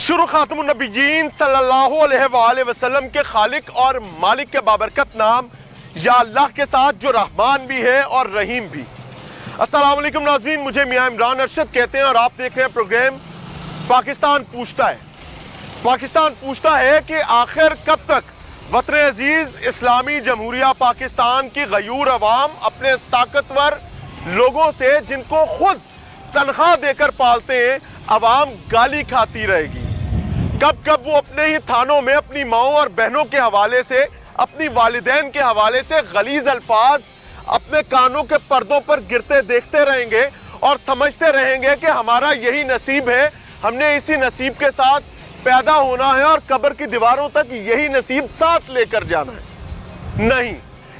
शुरू खातमुन नबीयीन सल्लल्लाहु अलैहि वसल्लम के खालिक और मालिक के बाबरकत नाम या अल्लाह के साथ जो रहमान भी है और रहीम भी। अस्सलाम वालेकुम नाज़रीन, मुझे मियां इमरान अरशद कहते हैं और आप देख रहे हैं प्रोग्राम पाकिस्तान पूछता है। पाकिस्तान पूछता है कि आखिर कब तक वतन अजीज़ इस्लामी जमहूरिया पाकिस्तान की गयूर अवाम अपने ताकतवर लोगों से, जिनको खुद तनख्वाह देकर पालते हैं, अवाम गाली खाती रहेगी। कब कब वो अपने ही थानों में अपनी माओं और बहनों के हवाले से, अपनी वालिदैन के हवाले से गलीज अल्फाज अपने कानों के पर्दों पर गिरते देखते रहेंगे और समझते रहेंगे कि हमारा यही नसीब है, हमने इसी नसीब के साथ पैदा होना है और कब्र की दीवारों तक यही नसीब साथ लेकर जाना है। नहीं,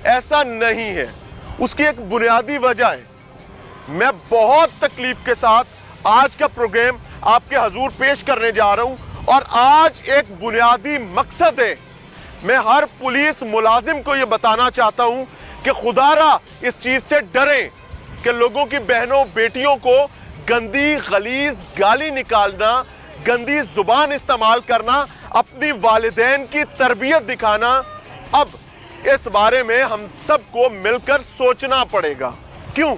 ऐसा नहीं है। उसकी एक बुनियादी वजह है। मैं बहुत तकलीफ के साथ आज का प्रोग्राम आपके हजूर पेश करने जा रहा हूं और आज एक बुनियादी मकसद है। मैं हर पुलिस मुलाजिम को यह बताना चाहता हूं कि खुदारा इस चीज से डरें कि लोगों की बहनों बेटियों को गंदी गलीज गाली निकालना, गंदी जुबान इस्तेमाल करना, अपनी वालिदैन की तरबियत दिखाना, अब इस बारे में हम सबको मिलकर सोचना पड़ेगा। क्यों?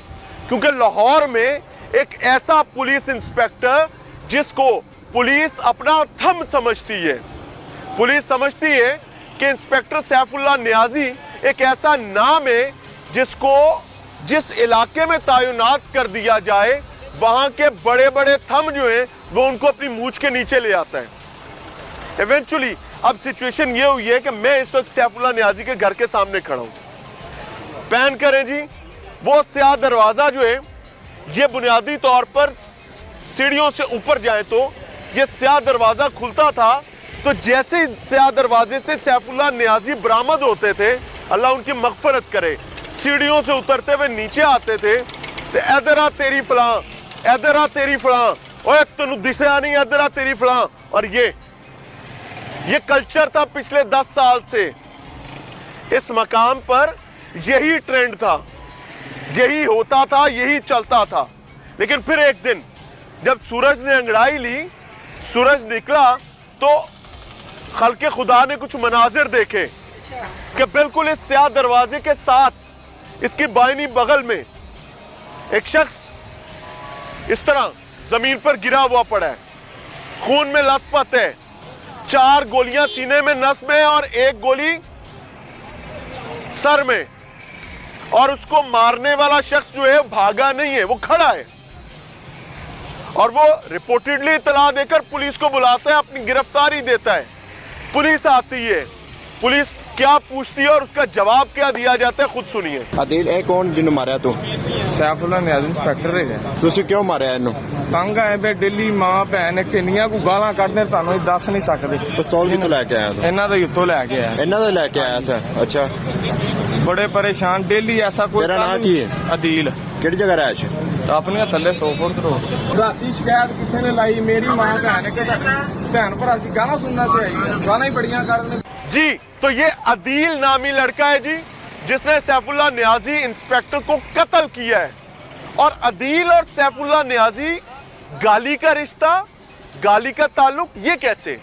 क्योंकि लाहौर में एक ऐसा पुलिस इंस्पेक्टर जिसको पुलिस अपना थंब समझती है, पुलिस समझती है कि इंस्पेक्टर सैफुल्लाह नियाजी एक ऐसा नाम है जिसको जिस इलाके में तैनात कर दिया जाए वहां के बड़े बड़े थंब जो हैं वो उनको अपनी मूंछ के नीचे ले आता है। इवेंचुअली अब सिचुएशन ये हुई है कि मैं इस वक्त सैफुल्लाह नियाजी के घर के सामने खड़ा हूं। पैन करें जी, वो स्याह दरवाजा जो है ये बुनियादी तौर पर सीढ़ियों से ऊपर जाए तो ये स्याह दरवाजा खुलता था, तो जैसे ही स्याह दरवाजे से सैफुल्लाह नियाजी बरामद होते थे, अल्लाह उनकी मगफरत करे, सीढ़ियों से उतरते हुए नीचे आते थे तो इधर आ तेरी फलां, इधर आ तेरी फलां, ओए तेनू दिशा नहीं, इधर आ तेरी फलां। और ये कल्चर था पिछले 10 साल से। इस मकाम पर यही ट्रेंड था, यही होता था, यही चलता था। लेकिन फिर एक दिन जब सूरज ने अंगड़ाई ली, सूरज निकला, तो खल्के खुदा ने कुछ मनाजिर देखे कि बिल्कुल इस स्याह दरवाजे के साथ इसकी बाइनी बगल में एक शख्स इस तरह जमीन पर गिरा हुआ पड़ा है, खून में लथपथ है, 4 गोलियां सीने में नस में और 1 गोली सर में, और उसको मारने वाला शख्स जो है भागा नहीं है, वो खड़ा है। और वो रिपोर्टेडली इत्तला देकर पुलिस को बुलाता है, अपनी गिरफ्तारी देता है। पुलिस आती है, पुलिस क्या पूछती है और उसका जवाब क्या दिया जाता है, खुद सुनिए। आदिल ए कौन जिन्हों मारा तू? सैफुल्लाह नियाज़ी इंस्पेक्टर है। तुसी क्यों मारा इन्हों? तंग आए पे डेली मां भैन किन्नियां को गालां कढदे तानू दस नहीं सकदे। पिस्तौल कितों लेके आया तू? इन्हां दे उत्तों लेके आया। इन्हां दे लेके आया था? अच्छा, बड़े परेशान डेली ऐसा कोई। तेरा नाम की है? अदील। किहड़ी जगह रहा है? अपने थल्ले 100 फुट रोड। राती शिकायत किसी ने लाई, मेरी मां भैन के भैन भरा सी गाना सुनना से आई, गाना ही बढ़िया करने जी। तो ये अदील नामी लड़का है जी, जिसने सैफुल्लाह नियाजी इंस्पेक्टर को कत्ल किया है। और अदील और सैफुल्लाह नियाजी गाली का रिश्ता, गाली का ताल्लुक, ये कैसे?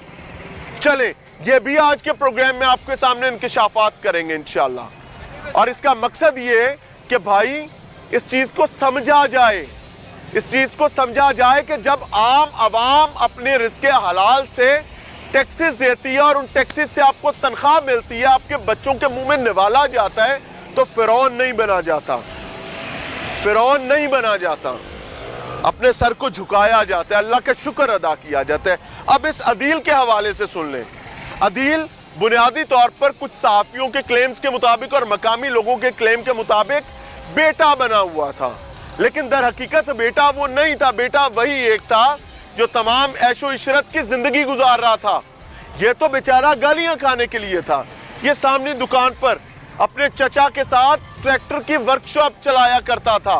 चले, ये भी आज के प्रोग्राम में आपके सामने इंकिशाफात करेंगे इंशाल्लाह। और इसका मकसद ये है कि भाई इस चीज को समझा जाए, इस चीज को समझा जाए कि जब आम अवाम अपने रिज़्क़े हलाल से टैक्सेस देती है और उन टैक्सेस से आपको तनख्वाह मिलती है, आपके बच्चों के मुंह में निवाला जाता है, तो फिरौन नहीं बना जाता, फिरौन नहीं बना जाता, अपने सर को झुकाया जाता है, अल्लाह का शुक्र अदा किया जाता है। अब इस अदील के हवाले से सुन लें। अदील बुनियादी तौर पर कुछ सहाफियों के क्लेम्स के मुताबिक और मकामी लोगों के क्लेम के मुताबिक बेटा बना हुआ था, लेकिन दर हकीकत बेटा वो नहीं था। बेटा वही एक था जो तमाम ऐशो इशरत की जिंदगी गुजार रहा था। ये तो बेचारा गालियां खाने के लिए था। ये सामने दुकान पर अपने चचा के साथ ट्रैक्टर की वर्कशॉप चलाया करता था,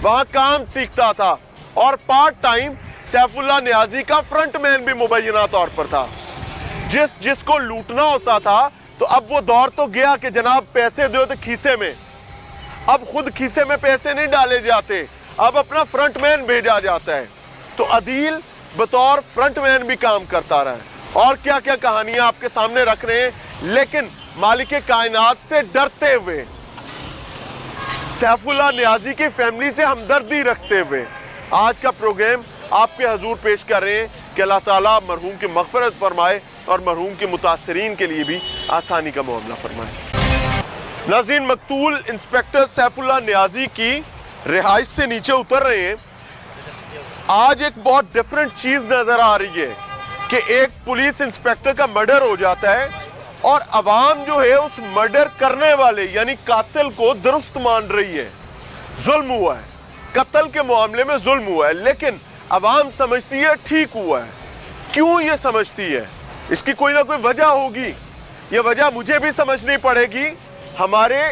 वहां काम सीखता था और पार्ट टाइम सैफुल्लाह नियाजी का फ्रंटमैन भी मुबैना तौर पर था। जिसको लूटना होता था, तो अब वो दौर तो गया कि जनाब पैसे दो तो खीसे में। अब खुद खीसे में पैसे नहीं डाले जाते, अब अपना फ्रंटमैन भेजा जाता है। तो अदील बतौर फ्रंटमैन भी काम करता रहा है और क्या क्या कहानियां आपके सामने रख रहे हैं, लेकिन मालिक कायनात से डरते हुए, सैफुल्लाह नियाजी की फैमिली से हमदर्दी रखते हुए आज का प्रोग्राम आपके हजूर पेश कर रहे हैं कि अल्लाह ताला मरहूम की मग़फ़िरत फरमाए और मरहूम के मुतासरीन के लिए भी आसानी का मामला फरमाए। नाज़रीन, मकतूल इंस्पेक्टर सैफुल्लाह नियाजी की रिहाइश से नीचे उतर रहे हैं। आज एक बहुत डिफरेंट चीज़ नज़र आ रही है कि एक पुलिस इंस्पेक्टर का मर्डर हो जाता है और अवाम जो है उस मर्डर करने वाले यानी कातिल को दुरुस्त मान रही है। जुल्म हुआ है, कत्ल के मामले में जुल्म हुआ है, लेकिन अवाम समझती है ठीक हुआ है। क्यों ये समझती है? इसकी कोई ना कोई वजह होगी। ये वजह मुझे भी समझनी पड़ेगी, हमारे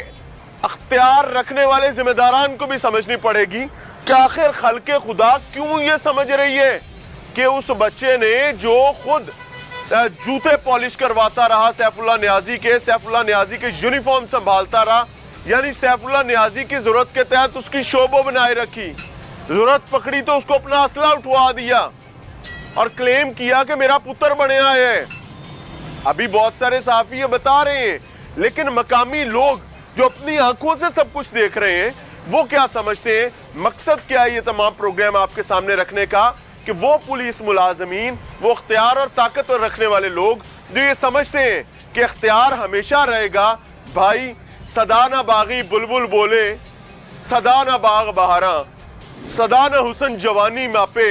अख्तियार रखने वाले जिम्मेदारान को भी समझनी पड़ेगी कि आखिर खल्के खुदा क्यों ये समझ रही है कि उस बच्चे ने जो खुद जूते पॉलिश करवाता रहा सैफुल्लाह नियाजी के यूनिफॉर्म संभालता रहा, यानी सैफुल्लाह नियाजी की जरूरत के तहत उसकी शोबो बनाए रखी, जरूरत पकड़ी तो उसको अपना असला उठवा दिया और क्लेम किया कि मेरा पुत्र बनया है। अभी बहुत सारे सहाफी ये बता रहे हैं, लेकिन मकामी लोग जो अपनी आंखों से सब कुछ देख रहे हैं वो क्या समझते हैं? मकसद क्या है ये तमाम प्रोग्राम आपके सामने रखने का कि वो पुलिस मुलाजमीन, वो अख्तियार और ताकतवर रखने वाले लोग जो ये समझते हैं कि अख्तियार हमेशा रहेगा। भाई, सदा ना बागी बुलबुल बोले, सदा ना बाग बहारा, सदा ना हुसन जवानी मापे,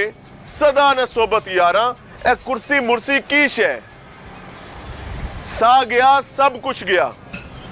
सदा ना सोबत यारा, ए कुर्सी मुर्सी कीश है, सा गया सब कुछ गया।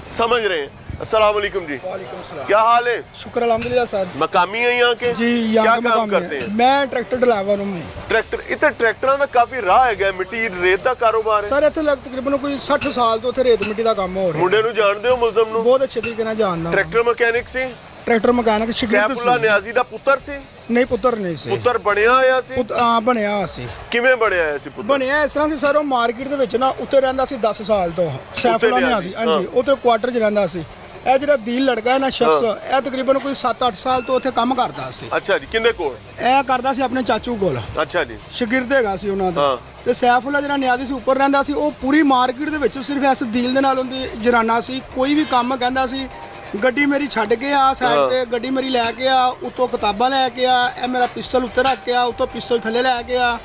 समझ रहे हैं? अस्सलाम वालेकुम जी। वालेकुम सलाम। क्या हाल है? शुक्र अल्हम्दुलिल्लाह साहब। मकामी है यहाँ के? जी, क्या यहाँ काम करते हैं? मैं ट्रैक्टर ड्राइवर हूँ। ट्रैक्टर इतने ट्रैक्टਰਾਂ ਦਾ ਕਾਫੀ ਰਾਹ ਹੈਗਾ, ਮਿੱਟੀ ਰੇਤ ਦਾ ਕਾਰੋਬਾਰ ਹੈ। ਸਰ ਇੱਥੇ ਤਕਰੀਬਨ ਕੋਈ 60 ਸਾਲ ਤੋਂ ਇੱਥੇ ਰੇਤ ਮਿੱਟੀ ਦਾ ਕੰਮ ਹੋ ਰਿਹਾ। ਮੁੰਡੇ ਨੂੰ ਜਾਣਦੇ ਹੋ ਮੁਲਜ਼ਮ ਨੂੰ? ਬਹੁਤ ਅੱਛੇ ਤਰੀਕੇ ਨਾਲ ਜਾਣਦਾ। ਟਰੈਕਟਰ ਮਕੈਨਿਕ ਸੀ? ਟਰੈਕਟਰ ਮਕੈਨਿਕ ਸੈਫੁल्लाह ਨਿਆਜ਼ੀ ਦਾ ਪੁੱਤਰ ਸੀ? ਨਹੀਂ, ਪੁੱਤਰ ਨਹੀਂ ਸੀ। ਪੁੱਤਰ ਬਣਿਆ ਹੋਇਆ ਸੀ? ਬਣਿਆ ਸੀ। ਕਿਵੇਂ ਬਣਿਆ ਹੋਇਆ ਸੀ ਪੁੱਤਰ? ਬਣਿਆ ਇਸ ਤਰ੍ਹਾਂ ਸੀ ਸਰ, ਉਹ ਮਾਰਕੀਟ ਦੇ ਵਿੱਚ ਨਾ ਉੱਤੇ ਰਹਿੰਦਾ ਸੀ 10 ਸਾਲ ਤੋਂ। ਸੈਫੁल्लाह ਨਿਆਜ਼ੀ, ਹਾਂਜੀ, ਉੱਥੇ ਕੁਆਟਰ 'ਚ ਰਹਿੰਦਾ ਸੀ। ਇਹ ਜਿਹੜਾ ਦੀਲ ਲੜਕਾ ਹੈ ਨਾ ਸ਼ਖਸ, ਇਹ ਤਕਰੀਬਨ ਕੋਈ 7-8 ਸਾਲ ਤੋਂ ਉੱਥੇ ਕੰਮ ਕਰਦਾ ਸੀ। ਅੱਛਾ ਜੀ, ਕਿੰਦੇ ਕੋਲ? ਇਹ ਕਰਦਾ ਸੀ ਆਪਣੇ ਚਾਚੂ ਕੋਲ। ਅੱਛਾ ਜੀ। ਸ਼ਾਗਿਰਦ ਹੈਗਾ ਸੀ ਉਹਨਾਂ ਦਾ। ਤੇ ਸੈਫੁल्लाह ਜਿਹੜਾ ਨਿਆਜ਼ੀ ਸੀ ਉੱਪਰ ਰਹਿੰਦਾ ਸੀ, ਉਹ ਪੂਰੀ ਮਾਰਕੀਟ ਦੇ ਵਿੱਚ ਸਿਰਫ ਇਸ ਦੀਲ ਦੇ ਨਾਲ ਉਹਦੀ ਜਰਾਨਾ ਸੀ। ਕੋਈ ਵੀ ਕੰਮ ਕਹਿੰਦਾ ਸੀ, ਗੱਡੀ ਮੇਰੀ ਛੱਡ ਕੇ ਆ ਸਾਈਡ ਤੇ, ਗੱਡੀ ਮੇਰੀ ਲੈ ਕੇ ਆ, ਉੱਤੋਂ ਕਿਤਾਬਾਂ ਲੈ ਕੇ ਆ, ਇਹ ਮੇਰਾ ਪਿਸਤਲ ਉੱਤੇ ਰੱਖ ਕੇ ਆ, ਉੱਤੋਂ ਪਿਸਤਲ ਥੱਲੇ ਲੈ ਕੇ ਆ,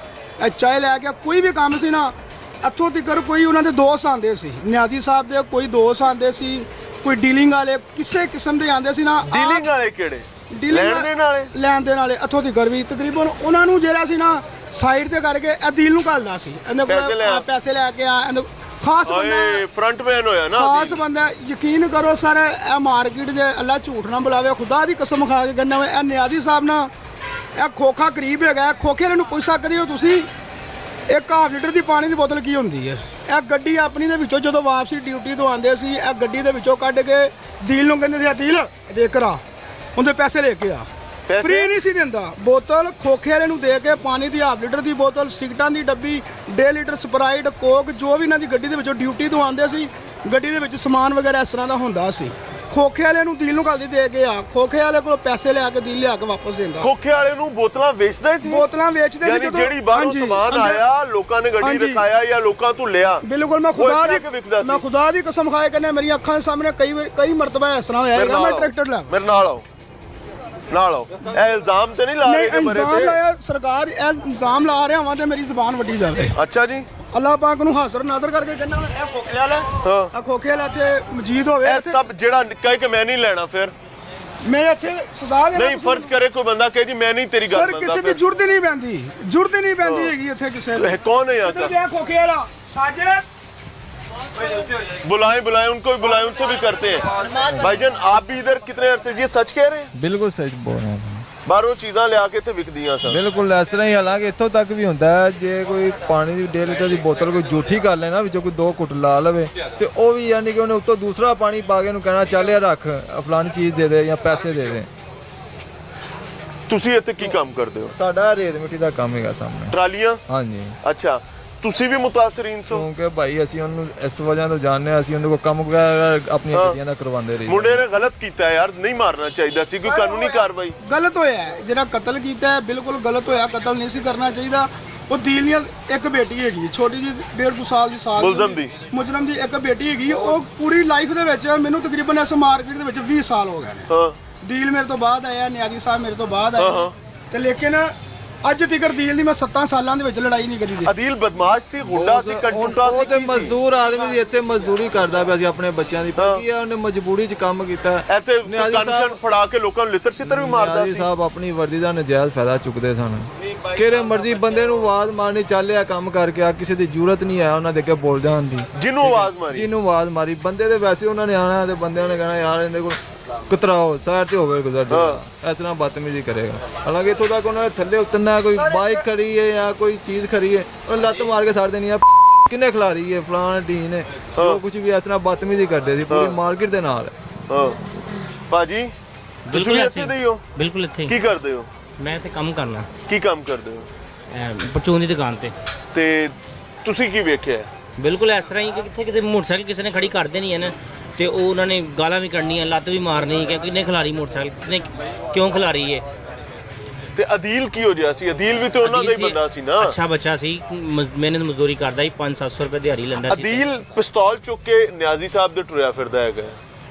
ਇਹ ਚਾਹ ਲੈ ਕੇ ਆ। ਕੋਈ ਵੀ ਕੰਮ ਸੀ ਨਾ, ਇੱਥੋਂ ਤੱਕ ਕੋਈ ਉਹਨਾਂ ਦੇ ਦੋਸਤ ਆਉਂਦੇ ਸੀ, ਨਿਆਜ਼ੀ ਸਾਹਿਬ ਦੇ ਕੋਈ ਦੋਸਤ ਆਉਂਦੇ ਸੀ, ਕੋਈ ਡੀਲਿੰਗ ਵਾਲੇ ਕਿਸੇ ਕਿਸਮ ਦੇ ਆਉਂਦੇ ਸੀ ਨਾ। ਡੀਲਿੰਗ ਵਾਲੇ ਕਿਹੜੇ? ਲੈਣ ਦੇਣ ਵਾਲੇ? ਲੈਣ ਦੇਣ ਵਾਲੇ ਇੱਥੋਂ ਤੱਕ ਵੀ ਤਕਰੀਬਨ ਉਹਨਾਂ ਨੂੰ ਜਿਹੜਾ ਸੀ ਨਾ ਸਾਈਡ ਤੇ ਕਰਕੇ ਇਹ ਦੀਲ ਨੂੰ ਘੱਲਦਾ ਸੀ। ਇਹਦੇ ਕੋਲ ਪੈਸੇ ਲੈ ਕੇ ਆ, ਇਹਦੇ ਖਾਸ ਬੰਦਾ, ਫਰੰਟਮੈਨ ਹੋਇਆ ਨਾ, ਖਾਸ ਬੰਦਾ। ਯਕੀਨ ਕਰੋ ਸਰ, ਇਹ ਮਾਰਕੀਟ ਦੇ ਅੱਲਾ ਝੂਠ ਨਾ ਬੁਲਾਵੇ, ਖੁਦਾ ਦੀ ਕਸਮ ਖਾ ਕੇ ਕਹਿੰਦਾ ਵਾ, ਇਹ ਨਿਆਜ਼ੀ ਸਾਹਿਬ ਨਾ ਇਹ ਖੋਖਾ ਕਰੀਬ ਹੈਗਾ। ਖੋਖੇ ਵਾਲੇ ਨੂੰ ਪੁੱਛ ਸਕਦੇ ਹੋ ਤੁਸੀਂ, 1.5 ਲੀਟਰ ਦੀ ਪਾਣੀ ਦੀ ਬੋਤਲ ਕੀ ਹੁੰਦੀ ਹੈ? ਇਹ ਗੱਡੀ ਆਪਣੀ ਦੇ ਵਿੱਚੋਂ ਜਦੋਂ ਵਾਪਸੀ ਡਿਊਟੀ ਤੋਂ ਆਉਂਦੇ ਸੀ, ਇਹ ਗੱਡੀ ਦੇ ਵਿੱਚੋਂ ਕੱਢ ਕੇ ਦੀਲ ਨੂੰ ਕਹਿੰਦੇ ਸੀ, ਦੀਲ ਦੇ ਕਰਾ, ਉਹਦੇ ਪੈਸੇ ਲੈ ਕੇ ਆ। ਫ੍ਰੀ ਨਹੀਂ ਸੀ ਦਿੰਦਾ। ਬੋਤਲ ਖੋਖੇ ਵਾਲੇ ਨੂੰ ਦੇ ਕੇ ਪਾਣੀ ਦੀ 1/2 ਲੀਟਰ ਦੀ ਬੋਤਲ, ਸਿਗਰਟਾਂ ਦੀ ਡੱਬੀ, 1.5 ਲੀਟਰ ਸਪਰਾਈਟ, ਕੋਕ, ਜੋ ਵੀ ਇਹਨਾਂ ਦੀ ਗੱਡੀ ਦੇ ਵਿੱਚੋਂ ਡਿਊਟੀ ਤੋਂ ਆਉਂਦੇ ਸੀ, ਗੱਡੀ ਦੇ ਵਿੱਚ ਸਮਾਨ ਵਗੈਰਾ ਇਸ ਤਰ੍ਹਾਂ ਦਾ ਹੁੰਦਾ ਸੀ। ਖੋਖੇ ਵਾਲੇ ਨੂੰ ਦੀਲ ਨੂੰ ਘੱਲਦੀ ਦੇ ਕੇ ਆ, ਖੋਖੇ ਵਾਲੇ ਕੋਲ ਪੈਸੇ ਲਿਆ ਕੇ ਦੀਲ ਲਿਆ ਕੇ ਵਾਪਸ ਦਿੰਦਾ। ਖੋਖੇ ਵਾਲੇ ਨੂੰ ਬੋਤਲਾਂ ਵੇਚਦਾ ਸੀ? ਬੋਤਲਾਂ ਵੇਚਦੇ ਸੀ। ਯਾਨੀ ਜਿਹੜੀ ਬਾਹਰੋਂ ਸਮਾਨ ਆਇਆ, ਲੋਕਾਂ ਨੇ ਗੱਡੀ ਰਖਾਇਆ ਜਾਂ ਲੋਕਾਂ ਤੋਂ ਲਿਆ? ਬਿਲਕੁਲ। ਮੈਂ ਖੁਦਾ ਦੀ ਕਸਮ ਖਾਏ ਕਹਿੰਦਾ, ਮੇਰੀਆਂ ਅੱਖਾਂ ਸਾਹਮਣੇ ਕਈ ਮਰਤਬਾ ਇਸ ਤਰ੍ਹਾਂ ਹੋਇਆ। ਮੈਂ ਟਰੈਕਟਰ ਲੈ ਮੇਰੇ ਨਾਲ ਆਓ, ਨਾਲ ਆਓ। ਇਹ ਇਲਜ਼ਾਮ ਤੇ ਨਹੀਂ ਲਾ ਰਹੇ? ਇਲਜ਼ਾਮ ਲਾਇਆ ਸਰਕਾਰ, ਇਹ ਇਲਜ਼ਾਮ ਲਾ ਰਿਹਾ ਹਾਂ ਤੇ ਮੇਰੀ ਜ਼ੁਬਾਨ ਵੱਡੀ ਜਾਵੇ। ਅੱਛਾ ਜੀ। ਅੱਲਾਹ ਪਾਕ ਨੂੰ ਹਾਜ਼ਰ ਨਾਜ਼ਰ ਕਰਕੇ ਕਹਿੰਦਾ, ਇਹ ਖੋਖੇ ਵਾਲਾ, ਆ ਖੋਖੇ ਵਾਲਾ ਤੇ ਮਜੀਦ ਹੋਵੇ। ਇਹ ਸਭ ਜਿਹੜਾ ਕਹੇ ਕਿ ਮੈਂ ਨਹੀਂ ਲੈਣਾ, ਫਿਰ ਮੇਰੇ ਇੱਥੇ ਸਜ਼ਾ ਨਹੀਂ। ਫਰਜ਼ ਕਰੇ ਕੋਈ ਬੰਦਾ ਕਹੇ ਜੀ ਮੈਂ ਨਹੀਂ ਤੇਰੀ ਗੱਲ ਮੰਨਦਾ, ਸਰ ਕਿਸੇ ਦੀ ਜ਼ਰੂਰਤ ਨਹੀਂ ਪੈਂਦੀ, ਜ਼ਰੂਰਤ ਨਹੀਂ ਪੈਂਦੀ ਹੈਗੀ ਇੱਥੇ ਕਿਸੇ ਦੀ। ਕੌਣ है यहाँ का? ਖੋਖੇ ਵਾਲਾ ਸਾਜਦ, बुलाएं उनको भी बुलाएं, उनसे भी करते हैं। भाईजान, आप भी इधर कितने अरसे से? ये सच कह रहे हैं? ਬਿਲਕੁਲ ਸੱਚ ਬੋਲ ਰਹੇ ਹਾਂ। ਬਾਹਰੋਂ ਚੀਜ਼ਾਂ ਲਿਆ ਕੇ ਇੱਥੇ ਵਿਕਦੀਆਂ ਸਨ? ਬਿਲਕੁਲ ਇਸ ਤਰ੍ਹਾਂ ਹੀ। ਹਾਲਾਂਕਿ ਇੱਥੋਂ ਤੱਕ ਵੀ ਹੁੰਦਾ ਹੈ, ਜੇ ਕੋਈ ਪਾਣੀ ਦੀ 1.5 ਲੀਟਰ ਦੀ ਬੋਤਲ ਕੋਈ ਝੂਠੀ ਕਰ ਲੈਣਾ, ਵਿੱਚੋਂ ਕੋਈ 2 ਘੁੱਟ ਲਾ ਲਵੇ, ਤੇ ਉਹ ਵੀ ਯਾਨੀ ਕਿ ਉਹਨੇ ਉੱਤੋਂ ਦੂਸਰਾ ਪਾਣੀ ਪਾ ਕੇ ਉਹਨੂੰ ਕਹਿਣਾ, ਚੱਲ ਯਾਰ ਰੱਖ, ਫਲਾਣੀ ਚੀਜ਼ ਦੇ ਦੇ ਜਾਂ ਪੈਸੇ ਦੇ ਦੇ। ਤੁਸੀਂ ਇੱਥੇ ਕੀ ਕੰਮ ਕਰਦੇ ਹੋ? ਸਾਡਾ ਰੇਤ ਮਿੱਟੀ ਦਾ ਕੰਮ ਹੈਗਾ ਸਾਹਮਣੇ। ਟਰਾਲੀਆਂ? ਹਾਂਜੀ। ਅੱਛਾ, ਤੁਸੀਂ ਵੀ ਮੁਤਾਸਰੀਨ ਸੋ? ਕਿਉਂਕਿ ਭਾਈ ਅਸੀਂ ਉਹਨੂੰ ਇਸ ਵਜ੍ਹਾ ਤੋਂ ਜਾਣਦੇ ਹਾਂ, ਅਸੀਂ ਉਹਦੇ ਕੋਲ ਕੰਮ ਆਪਣੀਆਂ ਗੱਡੀਆਂ ਦਾ ਕਰਵਾਉਂਦੇ ਰਹੇ। ਮੁੰਡੇ ਨੇ ਗਲਤ ਕੀਤਾ ਯਾਰ, ਨਹੀਂ ਮਾਰਨਾ ਚਾਹੀਦਾ ਸੀ, ਕੋਈ ਕਾਨੂੰਨੀ ਕਾਰਵਾਈ। ਗਲਤ ਹੋਇਆ ਜਿਹੜਾ ਕਤਲ ਕੀਤਾ ਹੈ, ਬਿਲਕੁਲ ਗਲਤ ਹੋਇਆ। ਕਤਲ ਨਹੀਂ ਸੀ ਕਰਨਾ ਚਾਹੀਦਾ। ਉਹ ਦੀਲ ਦੀਆਂ ਇੱਕ ਬੇਟੀ ਹੈਗੀ ਛੋਟੀ ਜੀ 1.5 ਸਾਲ ਦੀ ਮੁਲਜ਼ਮ ਦੀ ਇੱਕ ਬੇਟੀ ਹੈਗੀ ਉਹ ਪੂਰੀ ਲਾਈਫ ਦੇ ਵਿੱਚ ਮੈਨੂੰ ਤਕਰੀਬਨ ਇਸ ਮਾਰਕੀਟ ਦੇ ਵਿੱਚ 20 ਸਾਲ ਹੋ ਗਏ ਨੇ ਹਾਂ ਦੀਲ ਮੇਰੇ ਤੋਂ ਬਾਅਦ ਆਇਆ ਨਿਆਜ਼ੀ ਸਾਹਿਬ ਮੇਰੇ ਤੋਂ ਬਾਅਦ ਆਏ ਤੇ ਲੇਕਿਨ ਅੱਜ ਤੀਕਰ ਦੀਲ ਦੀ ਮੈਂ 7 ਸਾਲਾਂ ਦੇ ਵਿੱਚ ਲੜਾਈ ਨਹੀਂ ਕਰੀ ਦੀ ਅਦੀਲ ਬਦਮਾਸ਼ ਸੀ ਗੁੰਡਾ ਸੀ ਕੰਟੁੱਟਾ ਸੀ ਉਹ ਤੇ ਮਜ਼ਦੂਰ ਆਦਮੀ ਸੀ ਇੱਥੇ ਮਜ਼ਦੂਰੀ ਕਰਦਾ ਪਿਆ ਸੀ ਆਪਣੇ ਬੱਚਿਆਂ ਦੀ ਕੀ ਹੈ ਉਹਨੇ ਮਜਬੂਰੀ 'ਚ ਕੰਮ ਕੀਤਾ ਇੱਥੇ ਕੰਸ਼ਨ ਫੜਾ ਕੇ ਲੋਕਾਂ ਨੂੰ ਲਿੱਤਰ ਛਿੱਤਰ ਵੀ ਮਾਰਦਾ ਨਿਆਜ਼ੀ ਸੀ ਸਾਹਿਬ ਆਪਣੀ ਵਰਦੀ ਦਾ ਨਜਾਇਜ਼ ਫਾਇਦਾ ਚੁੱਕਦੇ ਸਨ ਕਿਹੜੇ ਮਰਜ਼ੀ ਬੰਦੇ ਨੂੰ ਆਵਾਜ਼ ਮਾਰਨੀ ਚੱਲਿਆ ਕੰਮ ਕਰਕੇ ਆ ਕਿਸੇ ਦੀ ਜ਼ਰੂਰਤ ਨਹੀਂ ਆ ਉਹਨਾਂ ਦੇ ਅੱਗੇ ਬੋਲ ਜਾਣ ਦੀ ਜਿਹਨੂੰ ਆਵਾਜ਼ ਮਾਰੀ ਬੰਦੇ ਦੇ ਵੈਸੇ ਉਹਨਾਂ ਨੇ ਆਣਾ ਤੇ ਬੰਦਿਆਂ ਨੇ ਕਹਿਣਾ ਯਾਰ ਇਹਦੇ ਕੋਲ ਕਤਰਾਓ ਸਾਈਡ ਤੇ ਹੋਵੇ ਗੁਜ਼ਰ ਜਾ ਇਸ ਤਰ੍ਹਾਂ ਬਦਤਮੀਜ਼ੀ ਕਰੇਗਾ ਹਾਲਾਂਕਿ ਇੱਥੋਂ ਤੱਕ ਉਹਨਾਂ ਨੇ ਥੱਲੇ ਉਤਰਨਾ ਕੋਈ ਬਾਈਕ ਖੜੀ ਹੈ ਜਾਂ ਕੋਈ ਚੀਜ਼ ਖੜੀ ਹੈ ਉਹ ਲੱਤ ਮਾਰ ਕੇ ਛੱਡ ਦੇਣੀ ਆ ਕਿੰਨੇ ਖਿਲਾਰੀ ਹੈ ਫਲਾਣ ਢੀਨ ਨੇ ਉਹ ਕੁਝ ਵੀ ਇਸ ਤਰ੍ਹਾਂ ਬਦਤਮੀਜ਼ੀ ਕਰਦੇ ਸੀ ਪੂਰੀ ਮਾਰਕੀਟ ਦੇ ਨਾਲ ਭਾਜੀ ਤੁਸੀਂ ਇੱਥੇ ਦੇ ਹੀ ਹੋ ਬਿਲਕੁਲ ਇੱਥੇ ਕੀ ਕਰਦੇ ਹੋ ਮੈਂ ਤੇ ਕੰਮ ਕਰਨਾ ਕੀ ਕੰਮ ਕਰਦੇ ਹੋ ਪਰਚੂਨ ਦੀ ਦੁਕਾਨ ਤੇ ਤੁਸੀਂ ਕੀ ਵੇਖਿਆ ਬਿਲਕੁਲ ਇਸ ਤਰ੍ਹਾਂ ਹੀ ਕਿ ਕਿੱਥੇ ਕਿਤੇ ਮੋਟਰਸਾਈਕਲ ਕਿਸੇ ਨੇ ਖੜੀ ਕਰ ਦੇਣੀ ਹੈ ਨਾ ਤੇ ਉਹ ਉਹਨਾਂ ਨੇ ਗਾਲਾਂ ਵੀ ਕੱਢਣੀਆਂ ਲੱਤ ਵੀ ਮਾਰਨੀ ਕਿ ਕਿੰਨੇ ਖਿਲਾਰੀ ਮੋਟਰਸਾਈਕਲ ਕਿੰਨੇ ਕਿਉਂ ਖਿਲਾਰੀ ਹੈ ਤੇ ਅਦੀਲ ਕੀ ਹੋ ਗਿਆ ਸੀ ਅਦੀਲ ਵੀ ਤੇ ਉਹਨਾਂ ਦਾ ਹੀ ਬੰਦਾ ਸੀ ਨਾ ਅੱਛਾ ਬੱਚਾ ਸੀ ਮਿਹਨਤ ਮਜ਼ਦੂਰੀ ਕਰਦਾ ਸੀ 500-700 ਰੁਪਏ ਦਿਹਾੜੀ ਲੈਂਦਾ ਸੀ ਅਦੀਲ ਪਿਸਤੌਲ ਚੁੱਕ ਕੇ ਨਿਆਜ਼ੀ ਸਾਹਿਬ ਦੇ ਟੁਰਿਆ ਫਿਰਦਾ ਹੈਗਾ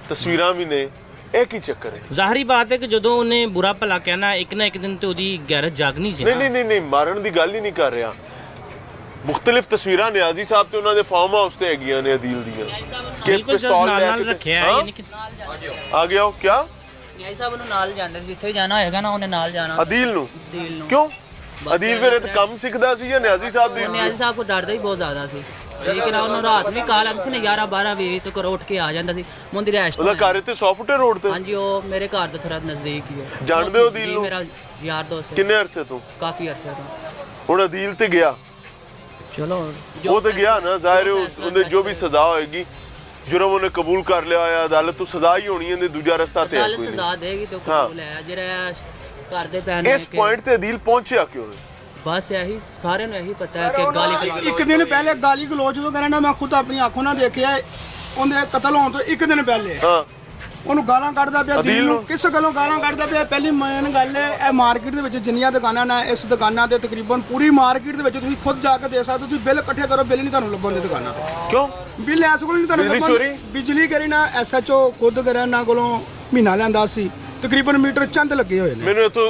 ਤਸਵੀਰਾਂ ਵੀ ਨੇ ਇਹ ਕੀ ਚੱਕਰ ਹੈ ਜ਼ਾਹਰੀ ਬਾਤ ਹੈ ਕਿ ਜਦੋਂ ਉਹਨੇ ਬੁਰਾ ਭਲਾ ਕਹਿਣਾ ਇੱਕ ਨਾ ਇੱਕ ਦਿਨ ਤੇ ਉਹਦੀ ਗੈਰਤ ਜਾਗਣੀ ਸੀ ਨਹੀਂ ਮਾਰਨ ਦੀ ਗੱਲ ਹੀ ਨਹੀਂ ਕਰ ਰਿਹਾ ਮੁxtਲਿਫ ਤਸਵੀਰਾਂ ਨਿਆਜ਼ੀ ਸਾਹਿਬ ਤੇ ਉਹਨਾਂ ਦੇ ਫਾਰਮ ਹਾਊਸ ਤੇ ਹੈਗੀਆਂ ਨੇ ਅਦੀਲ ਦੀਆਂ ਕਿ ਪਿਸਤੌਲ ਨਾਲ ਰੱਖਿਆ ਯਾਨੀ ਕਿ ਆ ਗਿਆ ਉਹ ਕਿਆ ਨਿਆਜ਼ੀ ਸਾਹਿਬ ਨੂੰ ਨਾਲ ਜਾਂਦੇ ਸੀ ਜਿੱਥੇ ਵੀ ਜਾਣਾ ਹੋਏਗਾ ਨਾ ਉਹਨੇ ਨਾਲ ਜਾਣਾ ਅਦੀਲ ਨੂੰ ਕਿਉਂ ਅਦੀਲ ਫਿਰ ਇਹ ਕੰਮ ਸਿੱਖਦਾ ਸੀ ਜਾਂ ਨਿਆਜ਼ੀ ਸਾਹਿਬ ਦੀ ਨਿਆਜ਼ੀ ਸਾਹਿਬ ਕੋ ਡਰਦਾ ਹੀ ਬਹੁਤ ਜ਼ਿਆਦਾ ਸੀ ਲੇਕਿਨ ਉਹਨੂੰ ਰਾਤ ਵੀ ਕਾਲ ਆਉਂਦੀ ਸੀ ਨਾ 11-12 ਵਜੇ ਤੋਂ ਘਰੋਂ ਉੱਠ ਕੇ ਆ ਜਾਂਦਾ ਸੀ ਮੁੰਦੀ ਰੈਸਟ ਉਹਦਾ ਘਰ ਤੇ 100 ਫੁੱਟੇ ਰੋਡ ਤੇ ਹਾਂਜੀ ਉਹ ਮੇਰੇ ਘਰ ਦੇ ਥੋੜਾ ਨਜ਼ਦੀਕ ਹੀ ਹੈ ਜਾਣਦੇ ਹੋ ਅਦੀਲ ਨੂੰ ਮੇਰਾ ਯਾਰ ਦੋਸਤ ਹੈ ਕਿੰਨੇ ਅਰਸੇ ਤੋਂ ਕਾਫੀ ਅਰਸੇ ਤੋਂ ਹੁਣ ਅਦੀਲ ਤੇ ਗਿਆ ਚਲੋ वो तो गया ना जाहिर है उन्हें जो भी सजा होएगी जुर्म उन्हें कबूल कर लिया है अदालत तो सजा ही होनी है दूजा रास्ता ते ਅਦਾਲਤ ਸਜ਼ਾ ਦੇਗੀ ਤੇ ਕਬੂਲ ਹੈ ਜਿਹੜਾ ਘਰ ਦੇ ਪੈਣ इस पॉइंट ते अदील पहुंचया क्यों है ਬਸ ਇਹੀ ਸਾਰਿਆਂ ਨੂੰ ਇਹੀ ਪਤਾ ਹੈ ਕਿ ਗਾਲੀ ਇੱਕ ਦਿਨ ਪਹਿਲੇ ਗਾਲੀ ਗਲੋਚ ਜਦੋਂ ਕਰਨਾ ਮੈਂ ਖੁਦ ਆਪਣੀ ਅੱਖੋਂ ਨਾਲ ਦੇਖਿਆ ਉਹਦੇ ਕਤਲ ਹੋਣ ਤੋਂ ਇੱਕ ਦਿਨ ਪਹਿਲੇ हाँ ਉਹਨੂੰ ਗਾਲਾਂ ਕੱਢਦਾ ਪਿਆ ਦਿਲ ਨੂੰ ਕਿਸ ਗੱਲੋਂ ਗਾਲਾਂ ਕੱਢਦਾ ਪਿਆ ਪਹਿਲੀ ਮੇਨ ਗੱਲ ਹੈ ਇਹ ਮਾਰਕੀਟ ਦੇ ਵਿੱਚ ਜਿੰਨੀਆਂ ਦੁਕਾਨਾਂ ਨੇ ਇਸ ਦੁਕਾਨਾਂ ਤੇ ਤਕਰੀਬਨ ਪੂਰੀ ਮਾਰਕੀਟ ਦੇ ਵਿੱਚ ਤੁਸੀਂ ਖੁਦ ਜਾ ਕੇ ਦੇਖ ਸਕਦੇ ਹੋ ਤੁਸੀਂ ਬਿੱਲ ਇਕੱਠੇ ਕਰੋ ਬਿੱਲ ਨਹੀਂ ਤੁਹਾਨੂੰ ਲੱਭਣ ਦੀ ਦੁਕਾਨਾਂ ਤੇ क्यों ਬਿੱਲ ਐਸ ਕੋਲ ਨਹੀਂ ਤੁਹਾਨੂੰ ਬਿਜਲੀ ਲੱਭਣ ਚੋਰੀ? ਬਿਜਲੀ ਕਰੀ ਨਾ ਐਸਐਚਓ ਖੁਦ ਕਰਿਆ ਇਹਨਾਂ ਕੋਲੋਂ ਮਹੀਨਾ ਲੈਂਦਾ ਸੀ ਤਕਰੀਬਨ ਮੀਟਰ ਚੰਦ ਲੱਗੇ ਹੋਏ ਨੇ मैंने तो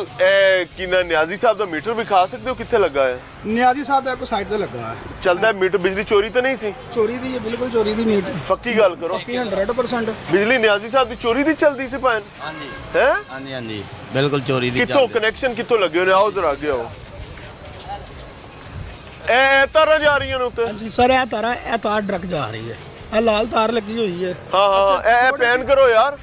कि ना नियाजी साहब का मीटर भी खा सकते हो कितने लगा है ਨਿਆਜ਼ੀ ਸਾਹਿਬ ਦਾ ਕੋਈ ਸਾਈਡ ਤੇ ਲੱਗਾ ਹੈ चलता है मीटर बिजली चोरी तो नहीं सी ਚੋਰੀ ਦੀ ਹੈ ਬਿਲਕੁਲ ਚੋਰੀ ਦੀ ਨੀਟ पक्की गल करो ਪੱਕੀ 100% बिजली नियाजी साहब की चोरी दी चलती सी भैन ਹਾਂਜੀ है ਹਾਂਜੀ ਹਾਂਜੀ ਬਿਲਕੁਲ ਚੋਰੀ ਦੀ कितों कनेक्शन कितों लगे होने आओ जरा आगे आओ ए तारा जा रही हैं उत्ते ਜੀ ਸਰ ਇਹ ਤਾਰ ਡਰਕ ਜਾ ਰਹੀ ਹੈ ਇਹ ਲਾਲ ਤਾਰ ਲੱਗੀ ਹੋਈ ਹੈ हाँ हाँ ए पैन करो यार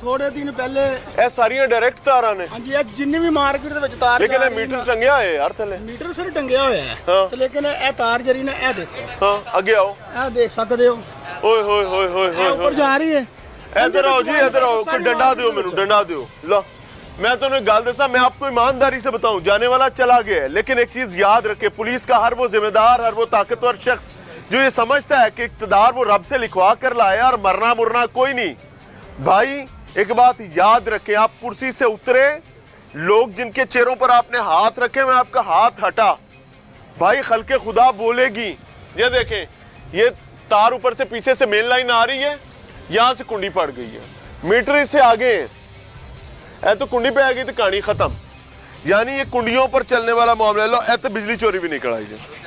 ਥੋੜੇ ਦਿਨ ਪਹਿਲੇ ਇਹ ਸਾਰੀਆਂ ਡਾਇਰੈਕਟ ਤਾਰਾਂ ਨੇ ਹਾਂਜੀ ਇਹ ਜਿੰਨੀ ਵੀ ਮਾਰਕੀਟ ਦੇ ਵਿੱਚ ਤਾਰ ਲੇਕਿਨ ਜਾ ਇਹ ਰਹੀ ਮੀਟਰ ਨਾ- ਟੰਗਿਆ ਹੋਇਆ ਯਾਰ ਥੱਲੇ ਮੀਟਰ ਸਰ ਟੰਗਿਆ ਹੋਇਆ ਹੈ ਹਾਂ। ਤੇ ਲੇਕਿਨ ਇਹ ਤਾਰ ਜਰੀ ਨਾ ਇਹ ਦੇਖੋ ਹਾਂ ਅੱਗੇ ਆਓ ਇਹ ਦੇਖ ਸਕਦੇ ਹੋ ਓਏ ਹੋਏ ਹੋਏ ਹੋਏ ਇਹ ਉੱਪਰ ਹੋਏ ਜਾ ਰਹੀ ਹੈ ਇੱਧਰ ਆਓ ਜੀ ਇੱਧਰ ਆਓ ਕੋਈ ਡੰਡਾ ਦਿਓ ਮੈਨੂੰ ਡੰਡਾ ਦਿਓ लो मैं तो गल दसा मैं आपको ईमानदारी से बताऊं जाने वाला चला गया है लेकिन एक चीज याद रखे पुलिस का हर वो जिम्मेदार हर वो ताकतवर शख्स जो ये समझता है कि इक्तदार वो रब से लिखवा कर लाया और मरना मुरना कोई नहीं भाई एक बात याद रखें आप कुर्सी से उतरे लोग जिनके चेहरों पर आपने हाथ रखे मैं आपका हाथ हटा भाई खल्के खुदा बोलेगी ये देखें ये तार ऊपर से पीछे से मेन लाइन आ रही है यहां से कुंडी पड़ गई है मीटर इससे आगे है ऐ तो कुंडी पे आ गई तो कहानी खत्म यानी ये कुंडियों पर चलने वाला मामला लो ऐ तो बिजली चोरी भी निकल आई है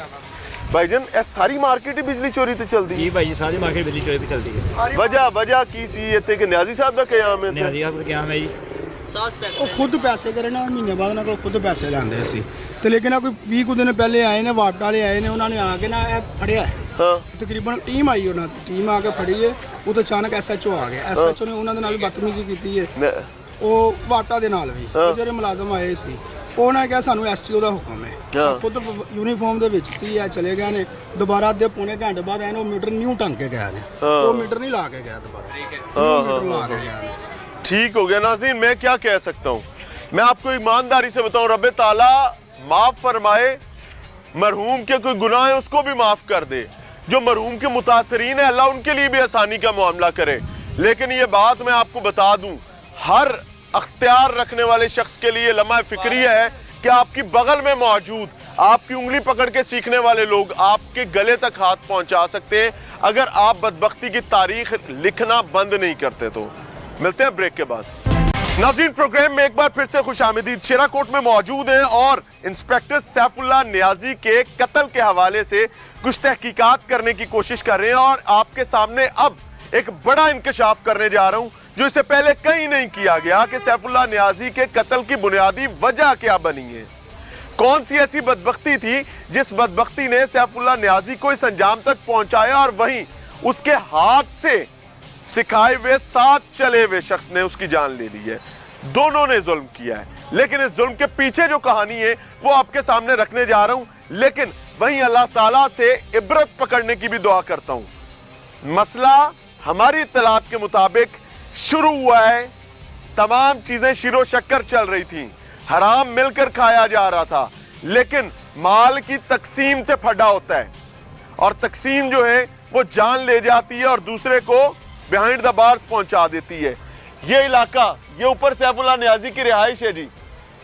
भाईजान ए सारी मार्केट ही बिजली चोरी ते चलदी ਜੀ ਭਾਈ ਸਾਰੀ ਮਾਰਕੀਟ ਬਿਜਲੀ ਚੋਰੀ ਵੀ ਚੱਲਦੀ ਹੈ वजह की सी इत्थे कि न्याजी साहब दा कयाम है ਨਿਆਜ਼ੀ ਸਾਹਿਬ ਕੀ ਨਾਮ ਹੈ ਜੀ ਉਹ ਖੁਦ ਪੈਸੇ ਕਰੇ ਨਾ ਮਹੀਨੇ ਬਾਅਦ ਉਹਨਾਂ ਕੋਲ ਖੁਦ ਪੈਸੇ ਲੈਂਦੇ ਸੀ ਤੇ ਲੇਕਿਨ ਆ ਕੋਈ 20 ਕੁ ਦਿਨ ਪਹਿਲੇ ਆਏ ਨੇ ਵਾਪਟ ਵਾਲੇ ਆਏ ਨੇ ਉਹਨਾਂ ਨੇ ਆ ਕੇ ਨਾ ਇਹ ਫੜਿਆ हां ਤਕਰੀਬਨ ਟੀਮ ਆਈ ਉਹਨਾਂ ਦੀ ਟੀਮ ਆ ਕੇ ਫੜੀ ਹੈ ਉਹ ਤੋਂ ਅਚਾਨਕ ਐਸਐਚਓ ਆ ਗਿਆ ਐਸਐਚਓ ਨੇ ਉਹਨਾਂ ਦੇ ਨਾਲ ਵੀ ਬਦਤਮੀਜ਼ੀ ਕੀਤੀ ਹੈ ਉਹ ਵਾਟਾ ਦੇ ਨਾਲ ਵੀ ਉਹ ਜਿਹੜੇ ਮੁਲਾਜ਼ਮ ਆਏ ਸੀ ਉਹਨਾਂ ਨੇ ਕਿਹਾ ਸਾਨੂੰ ਐਸਟੀਓ ਦਾ ਹੁਕਮ ਹੈ ਖੁਦ ਯੂਨੀਫਾਰਮ ਦੇ ਵਿੱਚ ਸੀ ਇਹ ਚਲੇ ਗਏ ਨੇ ਦੁਬਾਰਾ ਅੱਧੇ ਪੌਣੇ ਘੰਟੇ ਬਾਅਦ ਆਏ ਨੇ ਉਹ ਮੀਟਰ ਨਿਊ ਟੰਗ ਕੇ ਗਏ ਨੇ ਉਹ ਮੀਟਰ ਨਹੀਂ ਲਾ ਕੇ ਗਿਆ ਦੁਬਾਰਾ ਮੀਟਰ ਲਾ ਕੇ ਗਏ ਨੇ ठीक हो गया नाज़रीन मैं क्या कह सकता हूँ मैं आपको ईमानदारी से बताऊं रब ताला माफ फरमाए मरहूम के कोई गुनाह है उसको भी माफ कर दे जो मरहूम के मुतासरीन है अल्लाह उनके लिए भी आसानी का मामला करे लेकिन ये बात मैं आपको बता दूं हर अख्तियार रखने वाले शख्स के लिए लम्हा फिक्री है कि आपकी बगल में मौजूद आपकी उंगली पकड़ के सीखने वाले लोग आपके गले तक हाथ पहुंचा सकते हैं अगर आप बदबख्ती की तारीख लिखना बंद नहीं करते। तो मिलते हैं ब्रेक के बाद। नाज़रीन, प्रोग्राम में एक बार फिर से खुशामदीद। शेराकोट में मौजूद हैं और इंस्पेक्टर सैफुल्लाह नियाजी के कत्ल के हवाले से कुछ तहकीकात करने की कोशिश कर रहे हैं और आपके सामने अब एक बड़ा इंकशाफ करने जा रहा हूं जो इससे पहले कहीं नहीं किया गया कि सैफुल्लाह नियाजी के कत्ल की बुनियादी वजह क्या बनी है। कौन सी ऐसी बदबख्ती थी जिस बदबख्ती ने सैफुल्लाह नियाजी को इस अंजाम तक पहुंचाया और वहीं उसके हाथ से सिखाए हुए साथ चले हुए शख्स ने उसकी जान ले ली है। दोनों ने जुल्म किया है, लेकिन इस जुल्म के पीछे जो कहानी है वो आपके सामने रखने जा रहा हूं। लेकिन वहीं अल्लाह ताला से इबरत पकड़ने की भी दुआ करता हूं। मसला हमारी इत्तलात के मुताबिक शुरू हुआ है, तमाम चीजें शिरो शक्कर चल रही थी, हराम मिलकर खाया जा रहा था, लेकिन माल की तकसीम से फटा होता है और तकसीम जो है वो जान ले जाती है और दूसरे को बिहाइंड द बार्स पहुंचा देती है। ये इलाका, ये ऊपर सैफुल्लाह नियाजी की रिहाइश है जी,